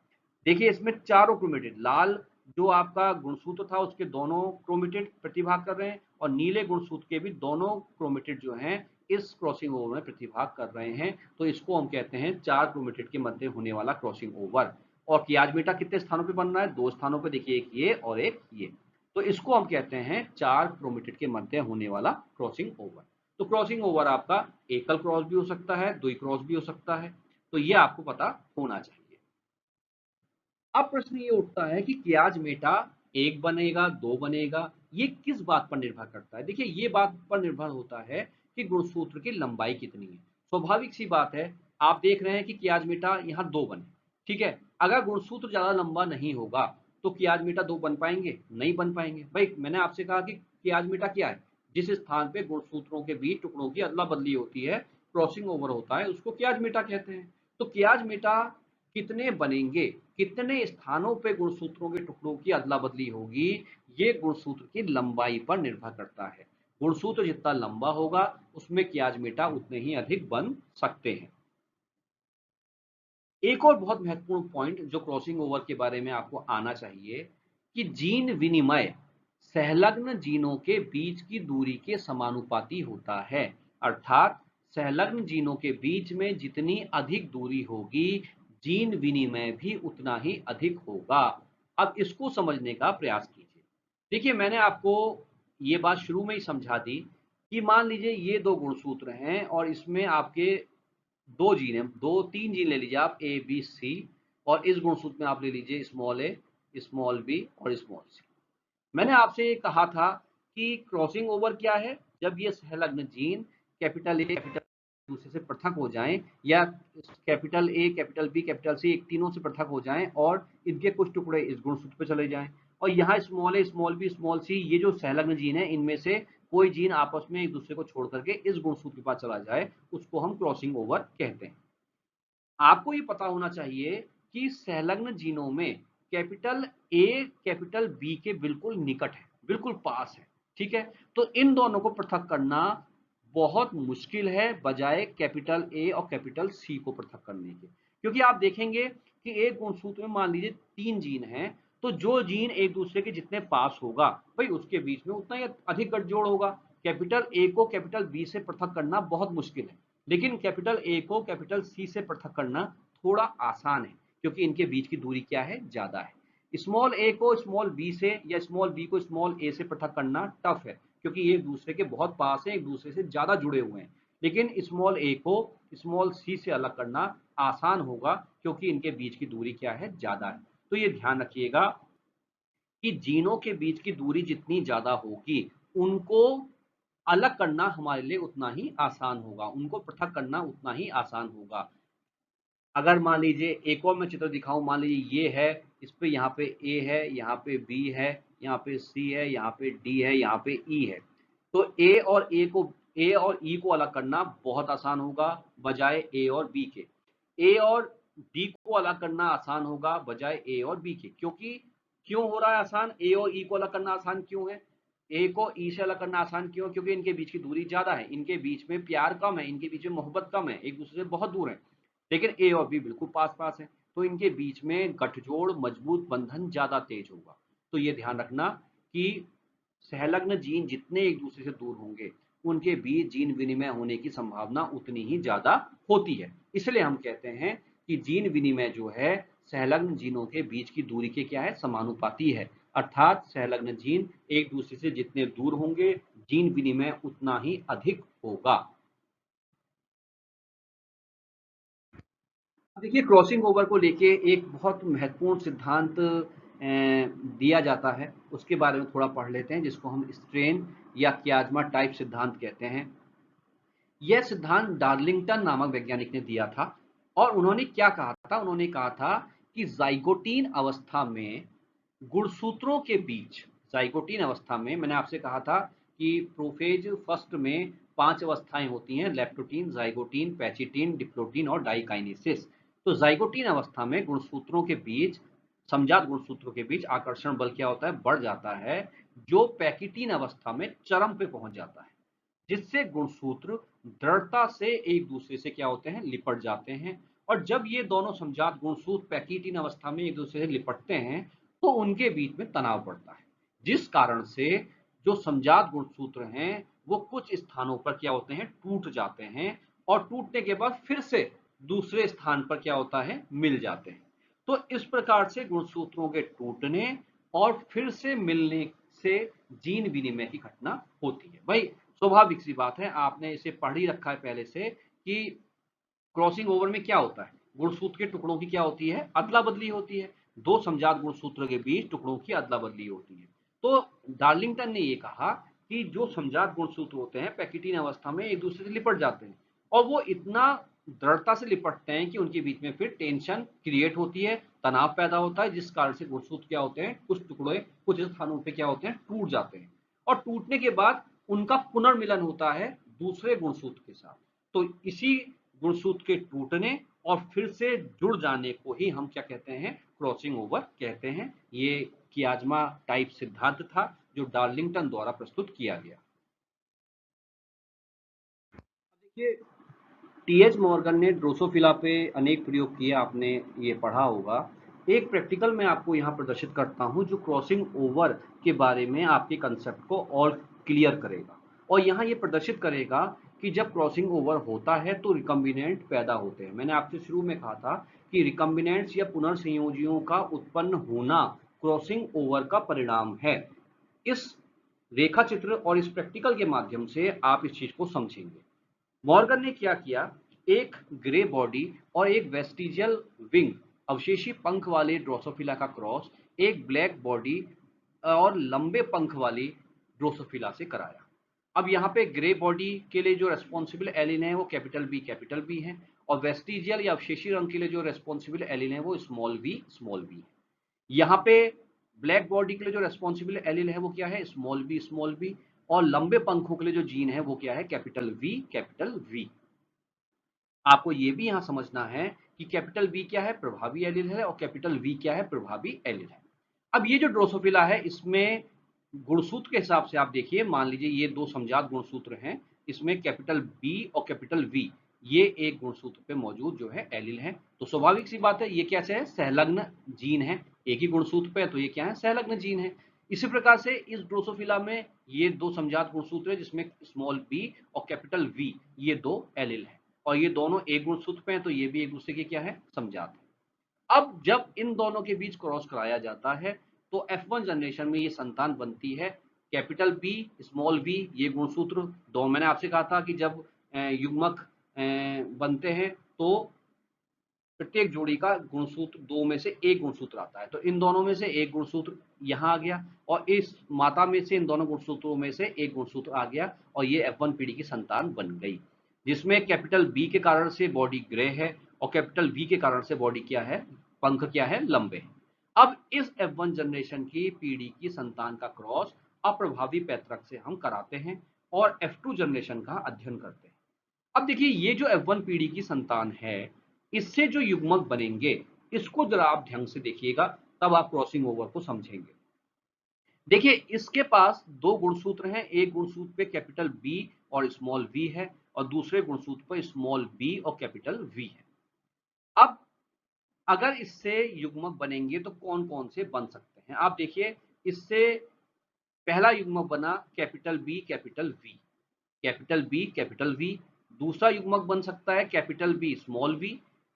देखिए इसमें चारों क्रोमेटिड, लाल जो आपका गुणसूत्र था उसके दोनों क्रोमेटिड प्रतिभाग कर रहे हैं और नीले गुणसूत्र के भी दोनों क्रोमेटिड जो हैं इस क्रॉसिंग ओवर में प्रतिभाग कर रहे हैं। तो इसको हम कहते हैं चार क्रोमेटिड के मध्य होने वाला क्रॉसिंग ओवर। और कियाजमेटा कितने स्थानों पे बन रहा है, दो स्थानों पे, देखिए, एक ये और एक ये। तो इसको हम कहते हैं चार क्रोमेटिड के मध्य होने वाला क्रॉसिंग ओवर। तो क्रॉसिंग ओवर आपका एकल क्रॉस भी हो सकता है, द्वि क्रॉस भी हो सकता है। तो ये आपको पता होना चाहिए। अब प्रश्न ये उठता है कि कियाजमेटा एक बनेगा, दो बनेगा, ये किस बात पर निर्भर करता है। देखिए, ये बात पर निर्भर होता है कि गुणसूत्र की लंबाई कितनी है। स्वाभाविक सी बात है, आप देख रहे हैं कि कियाजमेटा यहाँ दो बने, ठीक है। अगर गुणसूत्र ज्यादा लंबा नहीं होगा तो कियाजमेटा दो बन पाएंगे, नहीं बन पाएंगे। भाई, मैंने आपसे कहा कि कियाजमेटा क्या है, जिस स्थान पे गुणसूत्रों के बीच टुकड़ों की अदला बदली होती है, क्रॉसिंग ओवर होता है, उसको कियाजमेटा कहते हैं। तो कियाजमेटा कितने बनेंगे, कितने स्थानों पे गुणसूत्रों के टुकड़ों की अदला बदली होगी, ये गुणसूत्र की लंबाई पर निर्भर करता है। गुणसूत्र जितना लंबा होगा उसमें कियाजमेटा उतने ही अधिक बन सकते हैं। एक और बहुत महत्वपूर्ण पॉइंट जो क्रॉसिंग ओवर के बारे में आपको आना चाहिए कि जीन विनिमय संलग्न जीनों के बीच की दूरी के समानुपाती होता है। अर्थात संलग्न जीनों के बीच में जितनी अधिक दूरी होगी, जीन विनिमय भी उतना ही अधिक होगा। अब इसको समझने का प्रयास कीजिए। देखिए, मैंने आपको ये बात शुरू में ही समझा दी कि मान लीजिए ये दो गुणसूत्र हैं और इसमें आपके दो जीन है, दो तीन जीन ले लीजिए आप, ए बी सी। और इस गुणसूत्र में आप ले लीजिए स्मॉल ए, स्मॉल बी और स्मॉल सी। मैंने आपसे ये कहा था कि क्रॉसिंग ओवर क्या है, जब ये संलग्न जीन कैपिटल ए कैपिटल दूसरे से पृथक हो जाएं, या capital A capital B capital C एक तीनों से पृथक हो जाएं और इनके कुछ टुकड़े इस गुणसूत्र पे चले जाएं। और यहाँ स्मॉल ए स्मॉल बी स्मॉल सी, ये जो संलग्न जीन है इनमें से कोई जीन आपस में एक दूसरे को छोड़ करके इस गुणसूत्र के पास चला जाए, उसको हम क्रॉसिंग ओवर कहते हैं। आपको ये पता होना चाहिए कि संलग्न जीनों में कैपिटल ए कैपिटल बी के बिल्कुल निकट है, बिल्कुल पास है, ठीक है। तो इन दोनों को पृथक करना बहुत मुश्किल है बजाय कैपिटल ए और कैपिटल सी को पृथक करने के, क्योंकि आप देखेंगे कि एक गुणसूत्र में मान लीजिए 3 जीन हैं, तो जो जीन एक दूसरे के जितने पास होगा भाई उसके बीच में उतना ही अधिक गठजोड़ होगा। कैपिटल ए को कैपिटल बी से पृथक करना बहुत मुश्किल है, लेकिन कैपिटल ए को कैपिटल सी से पृथक करना थोड़ा आसान है, क्योंकि इनके बीच की दूरी क्या है, ज्यादा है। स्मॉल ए को स्मॉल बी से या स्मॉल बी को स्मॉल ए से पृथक करना टफ है, क्योंकि ये एक दूसरे के बहुत पास है, एक दूसरे से ज्यादा जुड़े हुए हैं। लेकिन स्मॉल ए को स्मॉल सी से अलग करना आसान होगा, क्योंकि इनके बीच की दूरी क्या है, ज्यादा है। तो ये ध्यान रखिएगा कि जीनों के बीच की दूरी जितनी ज्यादा होगी उनको अलग करना हमारे लिए उतना ही आसान होगा, उनको पृथक करना उतना ही आसान होगा। अगर मान लीजिए एक और मैं चित्र दिखाऊं, मान लीजिए ये है, इस पे यहाँ पे ए है, यहाँ पे बी है, यहाँ पे सी है, यहाँ पे डी है, यहाँ पे ई है। तो ए और ई को अलग करना बहुत आसान होगा बजाय ए और बी के। ए और डी को अलग करना आसान होगा बजाय ए और बी के। क्योंकि क्यों हो रहा है आसान, ए और ई को अलग करना आसान क्यों है, ए को ई से अलग करना आसान क्यों, क्योंकि इनके बीच की दूरी ज्यादा है, इनके बीच में प्यार कम है, इनके बीच में मोहब्बत कम है, एक दूसरे से बहुत दूर है। लेकिन ए और बी बिल्कुल पास पास है, तो इनके बीच में गठजोड़ मजबूत बंधन ज्यादा तेज होगा। तो ये ध्यान रखना कि संलग्न जीन जितने एक दूसरे से दूर होंगे उनके बीच जीन विनिमय होने की संभावना उतनी ही ज्यादा होती है। इसलिए हम कहते हैं कि जीन विनिमय जो है संलग्न जीनों के बीच की दूरी के क्या है, समानुपाती है। अर्थात संलग्न जीन एक दूसरे से जितने दूर होंगे जीन विनिमय उतना ही अधिक होगा। देखिए क्रॉसिंग ओवर को लेके एक बहुत महत्वपूर्ण सिद्धांत दिया जाता है, उसके बारे में थोड़ा पढ़ लेते हैं, जिसको हम स्ट्रेन या कियाजमा टाइप सिद्धांत कहते हैं। यह सिद्धांत डार्लिंगटन नामक वैज्ञानिक ने दिया था, और उन्होंने क्या कहा था, उन्होंने कहा था कि जाइगोटीन अवस्था में गुणसूत्रों के बीच, जाइगोटीन अवस्था में मैंने आपसे कहा था कि प्रोफेज फर्स्ट में 5 अवस्थाएं होती हैं, लेप्टोटीन, जाइगोटीन, पैचिटीन, डिप्लोटीन और डाइकाइनेसिस। तो जाइगोटीन अवस्था में गुणसूत्रों के बीच, समजात गुणसूत्रों के बीच आकर्षण बल क्या होता है, बढ़ जाता है, जो पैकिटीन अवस्था में चरम पे पहुंच जाता है, जिससे गुणसूत्र दृढ़ता से एक दूसरे से क्या होते हैं, लिपट जाते हैं। और जब ये दोनों समजात गुणसूत्र पैकिटीन अवस्था में एक दूसरे से लिपटते हैं तो उनके बीच में तनाव बढ़ता है, जिस कारण से जो समजात गुणसूत्र हैं वो कुछ स्थानों पर क्या होते हैं, टूट जाते हैं, और टूटने के बाद फिर से दूसरे स्थान पर क्या होता है, मिल जाते हैं। तो इस प्रकार से गुणसूत्रों के टूटने और फिर से मिलने से जीन विनिमय की घटना होती है। भाई स्वाभाविक सी बात है, आपने इसे पढ़ ही रखा है पहले से कि क्रॉसिंग ओवर में क्या होता है, गुणसूत्र के टुकड़ों की क्या होती है, अदला बदली होती है। दो समजात गुणसूत्र के बीच टुकड़ों की अदला बदली होती है। तो डार्लिंगटन ने यह कहा कि जो समजात गुणसूत्र होते हैं पैकिटीन अवस्था में एक दूसरे से लिपट जाते हैं, और वो इतना दृढ़ता से लिपटते हैं कि उनके बीच में फिर टेंशन क्रिएट होती है, तनाव पैदा होता है, जिस कारण से गुणसूत्र क्या होते हैं, कुछ टुकड़े कुछ स्थानों पे क्या होते हैं, टूट जाते हैं, और टूटने के बाद उनका पुनर्मिलन होता है दूसरे गुणसूत्र के साथ। तो इसी गुणसूत्र के टूटने और फिर से जुड़ जाने को ही हम क्या कहते हैं, क्रॉसिंग ओवर कहते हैं। ये कियाजमा टाइप सिद्धांत था जो डार्लिंगटन द्वारा प्रस्तुत किया गया। देखिए टीएच मॉर्गन ने ड्रोसोफिला पे अनेक प्रयोग किए, आपने ये पढ़ा होगा। एक प्रैक्टिकल मैं आपको यहाँ प्रदर्शित करता हूँ जो क्रॉसिंग ओवर के बारे में आपके कंसेप्ट को और क्लियर करेगा, और यहाँ ये प्रदर्शित करेगा कि जब क्रॉसिंग ओवर होता है तो रिकम्बिनेंट पैदा होते हैं। मैंने आपसे शुरू में कहा था कि रिकम्बिनेंट्स या पुनर्संयोजियों का उत्पन्न होना क्रॉसिंग ओवर का परिणाम है। इस रेखा चित्र और इस प्रैक्टिकल के माध्यम से आप इस चीज को समझेंगे। मॉर्गन ने क्या किया, एक ग्रे बॉडी और एक वेस्टिजियल विंग, अवशेषी पंख वाले ड्रोसोफिला का क्रॉस एक ब्लैक बॉडी और लंबे पंख वाली ड्रोसोफिला से कराया। अब यहाँ पे ग्रे बॉडी के लिए जो रेस्पॉन्सिबल एलिन है वो कैपिटल बी है, और वेस्टिजियल या अवशेषी रंग के लिए जो रेस्पॉन्सिबल एलिन है वो स्मॉल वी है। यहाँ पे ब्लैक बॉडी के लिए जो रेस्पॉन्सिबल एलिल है वो क्या है, स्मॉल बी, और लंबे पंखों के लिए जो जीन है वो क्या है, कैपिटल वी। आपको ये भी यहाँ समझना है कि कैपिटल बी क्या है, प्रभावी एलील है, और कैपिटल वी क्या है, प्रभावी एलील है। अब ये जो ड्रोसोफिला है, इसमें गुणसूत्र के हिसाब से आप देखिए, मान लीजिए ये दो समजात गुणसूत्र हैं, इसमें कैपिटल बी और कैपिटल वी ये एक गुणसूत्र पे मौजूद जो है एलील है। तो स्वाभाविक सी बात है, ये कैसे है, सहलग्न जीन है, एक ही गुणसूत्र पे है, तो ये क्या है, सहलग्न जीन है। इसी प्रकार से इस ड्रोसोफिला में ये दो समजात गुणसूत्र है, जिसमें स्मॉल बी और कैपिटल वी ये दो एलील है, और ये दोनों एक गुणसूत्र पे हैं, तो ये भी एक दूसरे के क्या है, समजात है। अब जब इन दोनों के बीच क्रॉस कराया जाता है, तो F1 जनरेशन में ये संतान बनती है, कैपिटल बी स्मॉल बी ये गुणसूत्र दो। मैंने आपसे कहा था कि जब युग्मक बनते हैं तो प्रत्येक जोड़ी का गुणसूत्र दो में से एक गुणसूत्र आता है, तो इन दोनों में से एक गुणसूत्र यहाँ आ गया, और इस माता में से इन दोनों गुणसूत्रों में से एक गुणसूत्र आ गया, और ये F1 पीढ़ी की संतान बन गई, जिसमें कैपिटल बी के कारण से बॉडी ग्रे है और कैपिटल वी के कारण से बॉडी क्या है, पंख क्या है, लंबे हैं। अब इस F1 जनरेशन की पीढ़ी की संतान का क्रॉस अप्रभावी पैतृक से हम कराते हैं और F2 जनरेशन का अध्ययन करते हैं। अब देखिए, ये जो F1 पीढ़ी की संतान है, इससे जो युग्मक बनेंगे, इसको जरा आप ध्यान से देखिएगा, तब आप क्रॉसिंग ओवर को समझेंगे। देखिए, इसके पास दो गुणसूत्र हैं, एक गुणसूत्र पे कैपिटल बी और स्मॉल वी है, और दूसरे गुणसूत्र पर स्मॉल बी और कैपिटल वी है। अब अगर इससे युग्मक बनेंगे तो कौन कौन से बन सकते हैं, आप देखिए, इससे पहला युग्मक बना capital B capital V, capital B capital V. दूसरा युग्मक बन सकता है कैपिटल बी स्मॉल वी,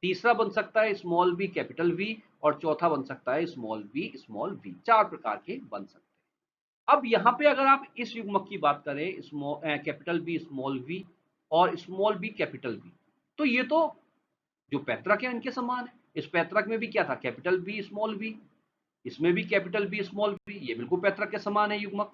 तीसरा बन सकता है स्मॉल बी कैपिटल वी, और चौथा बन सकता है स्मॉल बी स्मॉल वी। चार प्रकार के बन सकते हैं। अब यहाँ पे अगर आप इस युग्मक की बात करें, कैपिटल बी स्मॉल वी और स्मॉल बी कैपिटल वी, तो ये तो जो पैतृक है इनके समान है। इस पैतृक में भी क्या था, कैपिटल बी स्मॉल बी, इसमें भी कैपिटल बी स्मॉल बी, ये बिल्कुल पैतृक के समान है युग्मक।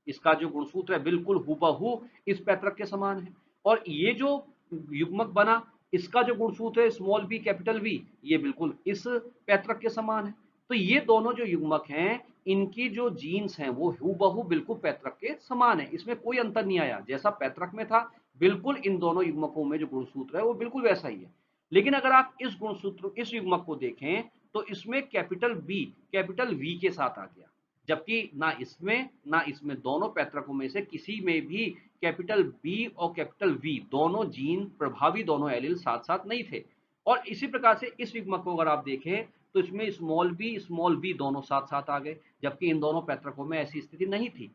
इसका जो गुणसूत्र है बिल्कुल हूबहू इस पैतृक के समान है। और ये जो युग्मक बना, इसका जो गुणसूत्र है स्मॉल बी कैपिटल वी, ये बिल्कुल इस पैतृक के समान है। तो ये दोनों जो युग्मक हैं, इनकी जो जीन्स हैं वो हूबहू बिल्कुल पैतृक के समान है, इसमें कोई अंतर नहीं आया। जैसा पैतृक में था, बिल्कुल इन दोनों युग्मकों में जो गुणसूत्र है वो बिल्कुल वैसा ही है। लेकिन अगर आप इस गुणसूत्र इस युग्मक को देखें, तो इसमें कैपिटल बी कैपिटल वी के साथ आ गया, जबकि ना इसमें दोनों पैतृकों में से किसी में भी कैपिटल बी और कैपिटल वी दोनों जीन प्रभावी, दोनों एलील साथ साथ नहीं थे। और इसी प्रकार से इस युग्मक को अगर आप देखें, तो इसमें स्मॉल बी दोनों साथ साथ आ गए, जबकि इन दोनों पैतृकों में ऐसी स्थिति नहीं थी।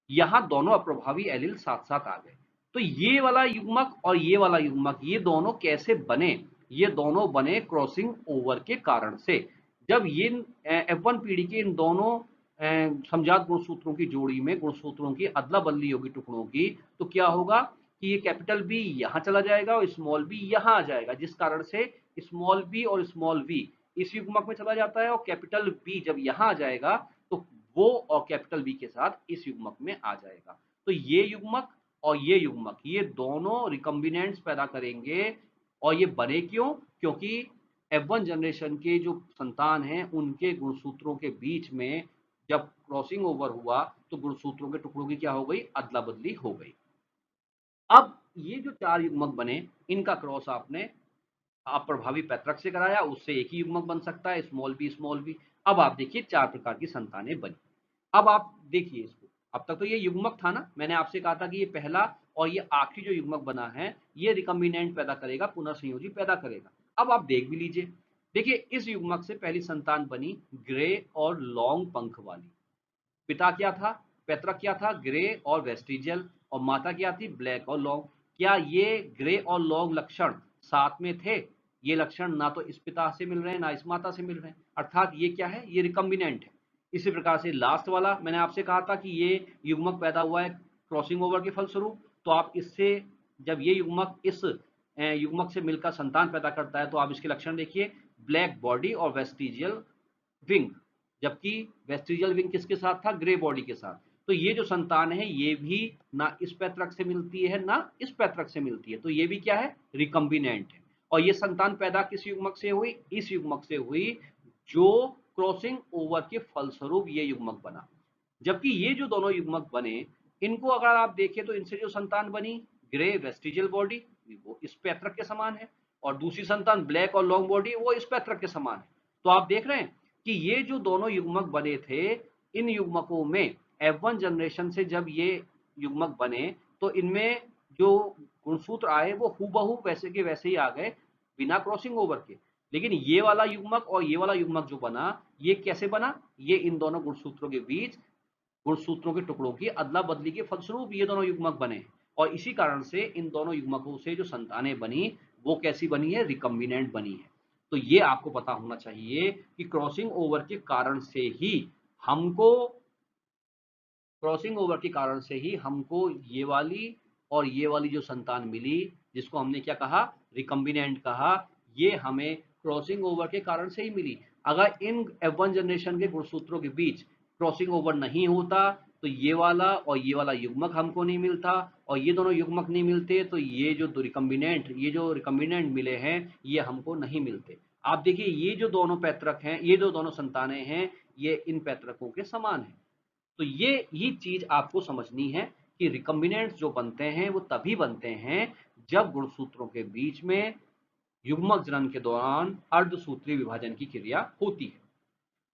यहाँ दोनों अप्रभावी एलील साथ साथ आ गए। तो ये वाला युग्मक और ये वाला युग्मक, ये दोनों कैसे बने, ये दोनों बने क्रॉसिंग ओवर के कारण से। जब ये F1 पीढ़ी के इन दोनों समजात गुणसूत्रों की जोड़ी में गुणसूत्रों की अदला बदली होगी टुकड़ों की, तो क्या होगा कि ये कैपिटल बी यहाँ चला जाएगा और स्मॉल बी यहाँ आ जाएगा, जिस कारण से स्मॉल बी और स्मॉल वी इस युग्मक में चला जाता है, और कैपिटल बी जब यहाँ आ जाएगा तो वो और कैपिटल बी के साथ इस युग्मक में आ जाएगा। तो ये युग्मक और ये युग्मक, ये दोनों रिकम्बिनेंट्स पैदा करेंगे। और ये बने क्यों, क्योंकि F1 जनरेशन के जो संतान हैं, उनके गुणसूत्रों के बीच में जब क्रॉसिंग ओवर हुआ, तो गुणसूत्रों के टुकड़ों की क्या हो गई, अदला बदली हो गई। अब ये जो चार युग्मक बने, इनका क्रॉस आपने आप प्रभावी पैतृक से कराया, उससे एक ही युग्मक बन सकता है स्मॉल बी। अब आप देखिए, चार प्रकार की संतानें बनी। अब आप देखिए इसको, अब तक तो ये युग्मक था ना, मैंने आपसे कहा था कि ये पहला और ये आखिरी जो युग्मक बना है, ये रिकम्बिनेंट पैदा करेगा, पुनर्संयोजी पैदा करेगा। अब आप देख भी लीजिए, देखिए इस युग्मक से पहली संतान बनी ग्रे और लॉन्ग पंख वाली। पिता क्या था, पैतृक क्या था, ग्रे और वेस्टिजियल, और माता क्या थी, ब्लैक और लॉन्ग। क्या ये ग्रे और लॉन्ग लक्षण साथ में थे, ये लक्षण ना तो इस पिता से मिल रहे हैं ना इस माता से मिल रहे हैं, अर्थात ये क्या है, ये रिकम्बिनेंट है। इसी प्रकार से लास्ट वाला मैंने आपसे कहा था कि ये युग्मक पैदा हुआ है क्रॉसिंग ओवर के फलस्वरूप, तो आप इससे जब ये युग्मक इस युग्मक से मिलकर संतान पैदा करता है, तो आप इसके लक्षण देखिए, ब्लैक बॉडी और वेस्टिजियल विंग, जबकि वेस्टिजियल विंग किसके साथ था, ग्रे बॉडी के साथ। तो ये जो संतान है, ये भी ना इस पैतृक से मिलती है ना इस पैतृक से मिलती है, तो ये भी क्या है, रिकम्बिनेंट है। और ये संतान पैदा किस युग्मक से हुई, इस युग्मक से हुई जो क्रॉसिंग ओवर के फलस्वरूप ये युग्मक बना। जबकि ये जो दोनों युग्मक बने, इनको अगर आप देखें तो इनसे जो संतान बनी ग्रे वेस्टिजियल बॉडी, वो इस पैतृक के समान है, और दूसरी संतान ब्लैक और लॉन्ग बॉडी वो इस पैतृक के समान है। तो आप देख रहे हैं कि ये जो दोनों युग्मक बने थे, इन युग्मकों में F1 जनरेशन से जब ये युग्मक बने तो इनमें जो गुणसूत्र आए वो हूबहू वैसे के वैसे ही आ गए बिना क्रॉसिंग ओवर के। लेकिन ये वाला युग्मक और ये वाला युग्मक जो बना, ये कैसे बना? ये इन दोनों गुणसूत्रों के बीच गुणसूत्रों के टुकड़ों की अदला बदली के फलस्वरूप ये दोनों युग्मक बने, और इसी कारण से इन दोनों युग्मकों से जो संतानें बनी वो कैसी बनी है? रिकम्बिनेंट बनी है। तो ये आपको पता होना चाहिए कि क्रॉसिंग ओवर के कारण से ही हमको क्रॉसिंग ओवर के कारण से ही हमको ये वाली और ये वाली जो संतान मिली, जिसको हमने क्या कहा? रिकम्बिनेंट कहा। ये हमें क्रॉसिंग ओवर के कारण से ही मिली। अगर इन F1 जनरेशन के गुणसूत्रों के बीच क्रॉसिंग ओवर नहीं होता तो ये वाला युग्मक हमको नहीं मिलता, और ये दोनों युग्मक नहीं मिलते तो ये जो रिकम्बिनेंट मिले हैं ये हमको नहीं मिलते। आप देखिए ये जो दोनों पैतृक हैं, ये जो दोनों संतानें हैं, ये इन पैतृकों के समान है। तो ये चीज आपको समझनी है कि रिकम्बिनेंट्स जो बनते हैं वो तभी बनते हैं जब गुणसूत्रों के बीच में युग्मक जनन के दौरान अर्धसूत्रीय विभाजन की क्रिया होती है।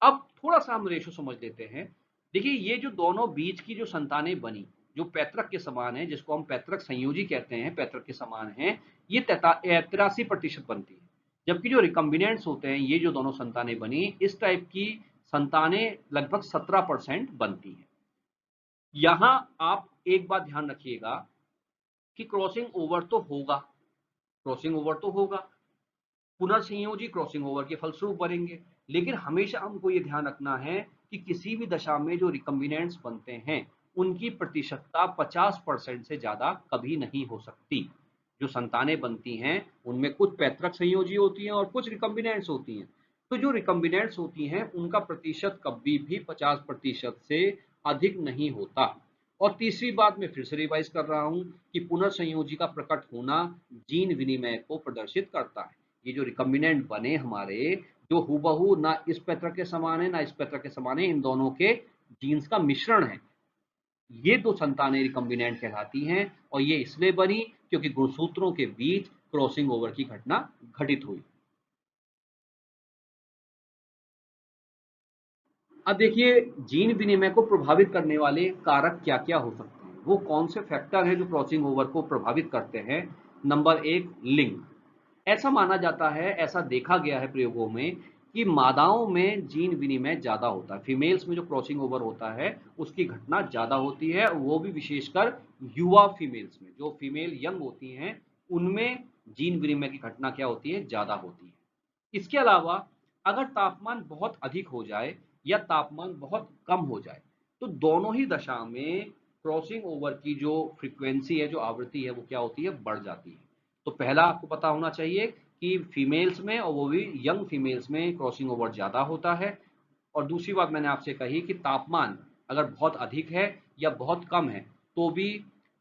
अब थोड़ा सा हम रेशो समझ लेते हैं। देखिए ये जो दोनों बीच की जो संतानें बनी, जो पैतृक के समान है, जिसको हम पैतृक संयोजी कहते हैं, पैतृक के समान है, ये 83% बनती है। जबकि जो रिकम्बिनेंट्स होते हैं, ये जो दोनों संतानें बनी, इस टाइप की संतानें लगभग 17% बनती हैं। यहां आप एक बात ध्यान रखिएगा कि क्रॉसिंग ओवर तो होगा, क्रॉसिंग ओवर तो होगा, पुनर्संयोजी क्रॉसिंग ओवर के फलस्वरूप बनेंगे, लेकिन हमेशा हमको ये ध्यान रखना है कि किसी भी दशा में जो रिकम्बिनेंट्स बनते हैं उनकी प्रतिशतता 50% से ज्यादा कभी नहीं हो सकती। जो संतानें बनती हैं उनमें कुछ पैतृक संयोजी होती हैं और कुछ रिकम्बिनेंट्स होती हैं। तो जो रिकम्बिनेंट्स होती हैं उनका प्रतिशत कभी भी 50% से अधिक नहीं होता। और तीसरी बात मैं फिर से रिवाइज कर रहा हूं कि पुनर्संयोजी का प्रकट होना जीन विनिमय को प्रदर्शित करता है। ये जो रिकम्बिनेंट बने हमारे, जो हूबहू ना इस पैतृक के समान है ना इस पैतृक के समान है, इन दोनों के जीन्स का मिश्रण है, ये दो संतानें रिकम्बिनेंट कहलाती हैं। और ये इसलिए बनी क्योंकि गुणसूत्रों के बीच क्रॉसिंग ओवर की घटना घटित हुई। अब देखिए जीन विनिमय को प्रभावित करने वाले कारक क्या क्या हो सकते हैं, वो कौन से फैक्टर हैं जो क्रॉसिंग ओवर को प्रभावित करते हैं? नंबर एक, लिंग। ऐसा माना जाता है, ऐसा देखा गया है प्रयोगों में कि मादाओं में जीन विनिमय ज्यादा होता है, फीमेल्स में जो क्रॉसिंग ओवर होता है उसकी घटना ज्यादा होती है, वो भी विशेषकर युवा फीमेल्स में, जो फीमेल यंग होती हैं उनमें जीन विनिमय की घटना क्या होती है? ज्यादा होती है। इसके अलावा अगर तापमान बहुत अधिक हो जाए या तापमान बहुत कम हो जाए तो दोनों ही दशा में क्रॉसिंग ओवर की जो फ्रीक्वेंसी है, जो आवृत्ति है, वो क्या होती है? बढ़ जाती है। तो पहला आपको पता होना चाहिए कि फीमेल्स में, और वो भी यंग फीमेल्स में, क्रॉसिंग ओवर ज़्यादा होता है। और दूसरी बात मैंने आपसे कही कि तापमान अगर बहुत अधिक है या बहुत कम है तो भी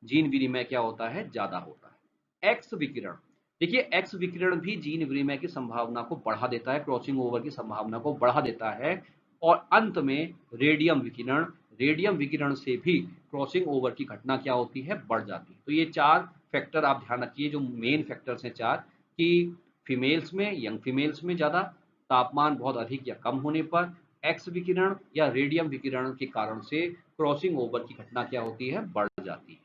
जीन विनिमय क्या होता है? ज़्यादा होता है। एक्स विकिरण। देखिए एक्स विकिरण भी जीन विनिमय की संभावना को बढ़ा देता है, क्रॉसिंग ओवर की संभावना को बढ़ा देता है। और अंत में रेडियम विकिरण, रेडियम विकिरण से भी क्रॉसिंग ओवर की घटना क्या होती है? बढ़ जाती है। तो ये चार फैक्टर आप ध्यान रखिए, जो मेन फैक्टर्स हैं चार, कि फीमेल्स में, यंग फीमेल्स में ज़्यादा, तापमान बहुत अधिक या कम होने पर, एक्स विकिरण या रेडियम विकिरण के कारण से क्रॉसिंग ओवर की घटना क्या होती है? बढ़ जाती है।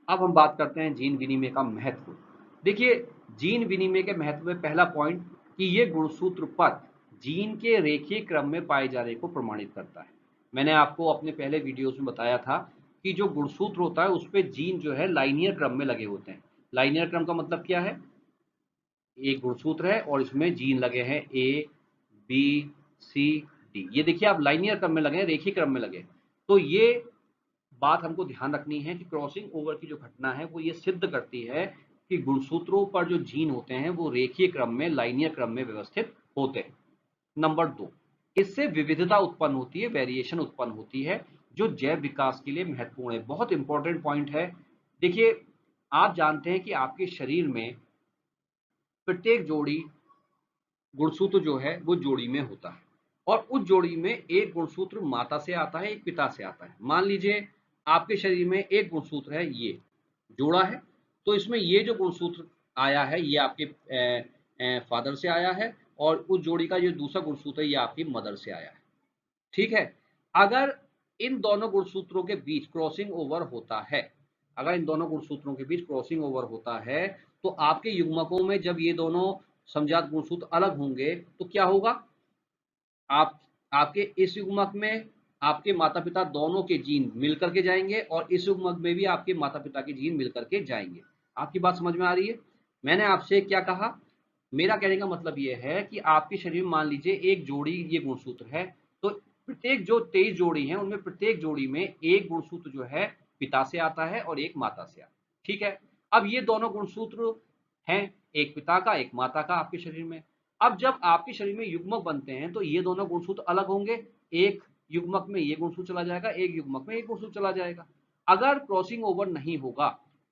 अब हम बात करते हैं जीन विनिमय का महत्व। देखिए जीन विनिमय के महत्व में पहला पॉइंट कि ये गुणसूत्र पथ जीन के रेखीय क्रम में पाए जाने को प्रमाणित करता है। मैंने आपको अपने पहले वीडियोस में बताया था कि जो गुणसूत्र होता है उस पे जीन जो है लाइनियर क्रम में लगे होते हैं। लाइनियर क्रम का मतलब क्या है? एक गुणसूत्र है और इसमें जीन लगे हैं ए, बी, सी, डी। ये देखिए आप लाइनियर क्रम में लगे हैं, रेखीय क्रम में लगे हैं। तो ये बात हमको ध्यान रखनी है कि क्रॉसिंग ओवर की जो घटना है वो ये सिद्ध करती है कि गुणसूत्रों पर जो जीन होते हैं वो रेखीय क्रम में, लाइनियर क्रम में व्यवस्थित होते हैं। नंबर दो, इससे विविधता उत्पन्न होती है, वेरिएशन उत्पन्न होती है, जो जैव विकास के लिए महत्वपूर्ण है। बहुत इंपॉर्टेंट पॉइंट है। देखिए आप जानते हैं कि आपके शरीर में प्रत्येक जोड़ी गुणसूत्र जो है वो जोड़ी में होता है, और उस जोड़ी में एक गुणसूत्र माता से आता है, एक पिता से आता है। मान लीजिए आपके शरीर में एक गुणसूत्र है ये, जोड़ा है। तो इसमें ये जो गुणसूत्र आया है ये आपके फादर से आया है, और उस जोड़ी का जो दूसरा गुणसूत्र है ये आपकी मदर से आया है। ठीक है। अगर इन दोनों गुणसूत्रों के बीच क्रॉसिंग ओवर होता है, अगर इन दोनों गुणसूत्रों के बीच क्रॉसिंग ओवर होता है, तो आपके युग्मकों में जब ये दोनों समजात गुणसूत्र अलग होंगे तो क्या होगा? आप आपके इस युग्मक में आपके माता पिता दोनों के जीन मिल करके जाएंगे, और इस युग्मक में भी आपके माता पिता के जीन मिल करके जाएंगे। आपकी बात समझ में आ रही है? मैंने आपसे क्या कहा? मेरा कहने का मतलब ये है कि आपके शरीर में मान लीजिए एक जोड़ी ये गुणसूत्र है, तो प्रत्येक जो 23 जोड़ी हैं उनमें प्रत्येक जोड़ी में एक गुणसूत्र जो है पिता से आता है और एक माता से आता है। ठीक है। अब ये दोनों गुणसूत्र हैं, एक पिता का एक माता का आपके शरीर में। अब जब आपके शरीर में युग्मक बनते हैं तो ये दोनों गुणसूत्र अलग होंगे, एक युग्मक में ये गुणसूत्र चला जाएगा, एक युग्मक में ये गुणसूत्र चला जाएगा। अगर क्रॉसिंग ओवर नहीं होगा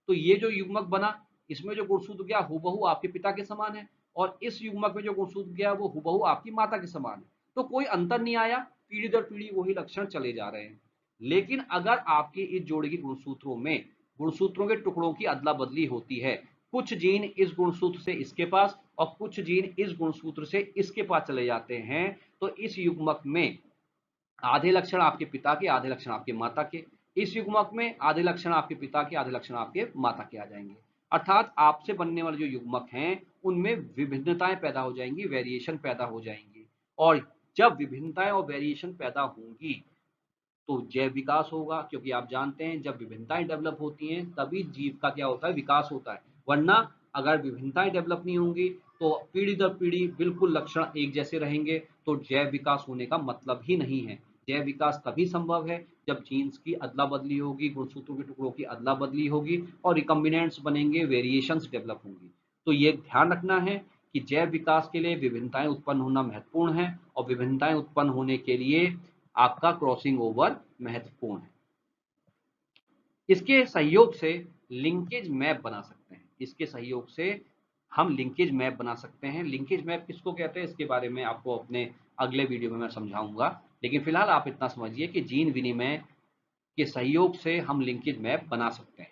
तो ये जो युग्मक बना, इसमें जो गुणसूत्र गया हूबहू आपके पिता के समान है, और इस युग्मक में जो गुणसूत्र गया वो हूबहू आपकी माता के समान है। तो कोई अंतर नहीं आया, पीढ़ी दर पीढ़ी वही लक्षण चले जा रहे हैं। लेकिन अगर आपकी इस जोड़ी के गुणसूत्रों में गुणसूत्रों के टुकड़ों की अदला बदली होती है, कुछ जीन इस गुणसूत्र से इसके पास और कुछ जीन इस गुणसूत्र से इसके पास चले जाते हैं, तो इस युग्मक में आधे लक्षण आपके पिता के, आधे लक्षण आपके माता के। इस युग्मक में आधे लक्षण आपके पिता के, आधे लक्षण आपके माता के आ जाएंगे। अर्थात आपसे बनने वाले जो युग्मक हैं उनमें विभिन्नताएं पैदा हो जाएंगी, वेरिएशन पैदा हो जाएंगी। और जब विभिन्नताएं और वेरिएशन पैदा होंगी तो जैव विकास होगा, क्योंकि आप जानते हैं जब विभिन्नताएं डेवलप होती हैं तभी जीव का क्या होता है? विकास होता है। वरना अगर विभिन्नताएं डेवलप नहीं होंगी तो पीढ़ी दर पीढ़ी बिल्कुल लक्षण एक जैसे रहेंगे, तो जैव विकास होने का मतलब ही नहीं है। जैव विकास तभी संभव है जब जीन्स की अदला बदली होगी, गुणसूत्रों के टुकड़ों की अदला बदली होगी और रिकम्बिनेंट्स बनेंगे, वेरिएशंस डेवलप होंगी। तो ये ध्यान रखना है कि जैव विकास के लिए विभिन्नताएं उत्पन्न होना महत्वपूर्ण है, और विभिन्नताएं उत्पन्न होने के लिए आपका क्रॉसिंग ओवर महत्वपूर्ण है। इसके सहयोग से लिंकेज मैप बना सकते हैं। इसके सहयोग से हम लिंकेज मैप बना सकते हैं। लिंकेज मैप किसको कहते हैं इसके बारे में आपको अपने अगले वीडियो में मैं समझाऊंगा, लेकिन फिलहाल आप इतना समझिए कि जीन विनिमय के सहयोग से हम लिंकेज मैप बना सकते हैं।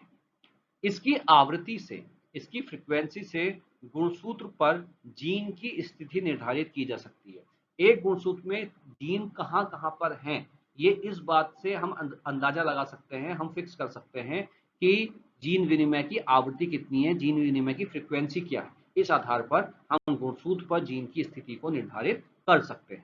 इसकी आवृत्ति से, इसकी फ्रीक्वेंसी से गुणसूत्र पर जीन की स्थिति निर्धारित की जा सकती है। एक गुणसूत्र में जीन कहाँ कहाँ पर हैं, ये इस बात से हम अंदाजा लगा सकते हैं, हम फिक्स कर सकते हैं कि जीन विनिमय की आवृत्ति कितनी है, जीन विनिमय की फ्रीक्वेंसी क्या है। इस आधार पर हम गुणसूत्र पर जीन की स्थिति को निर्धारित कर सकते हैं।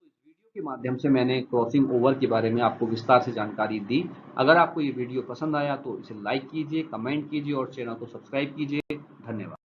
वीडियो के माध्यम से मैंने क्रॉसिंग ओवर के बारे में आपको विस्तार से जानकारी दी। अगर आपको ये वीडियो पसंद आया तो इसे लाइक कीजिए, कमेंट कीजिए और चैनल को सब्सक्राइब कीजिए। धन्यवाद।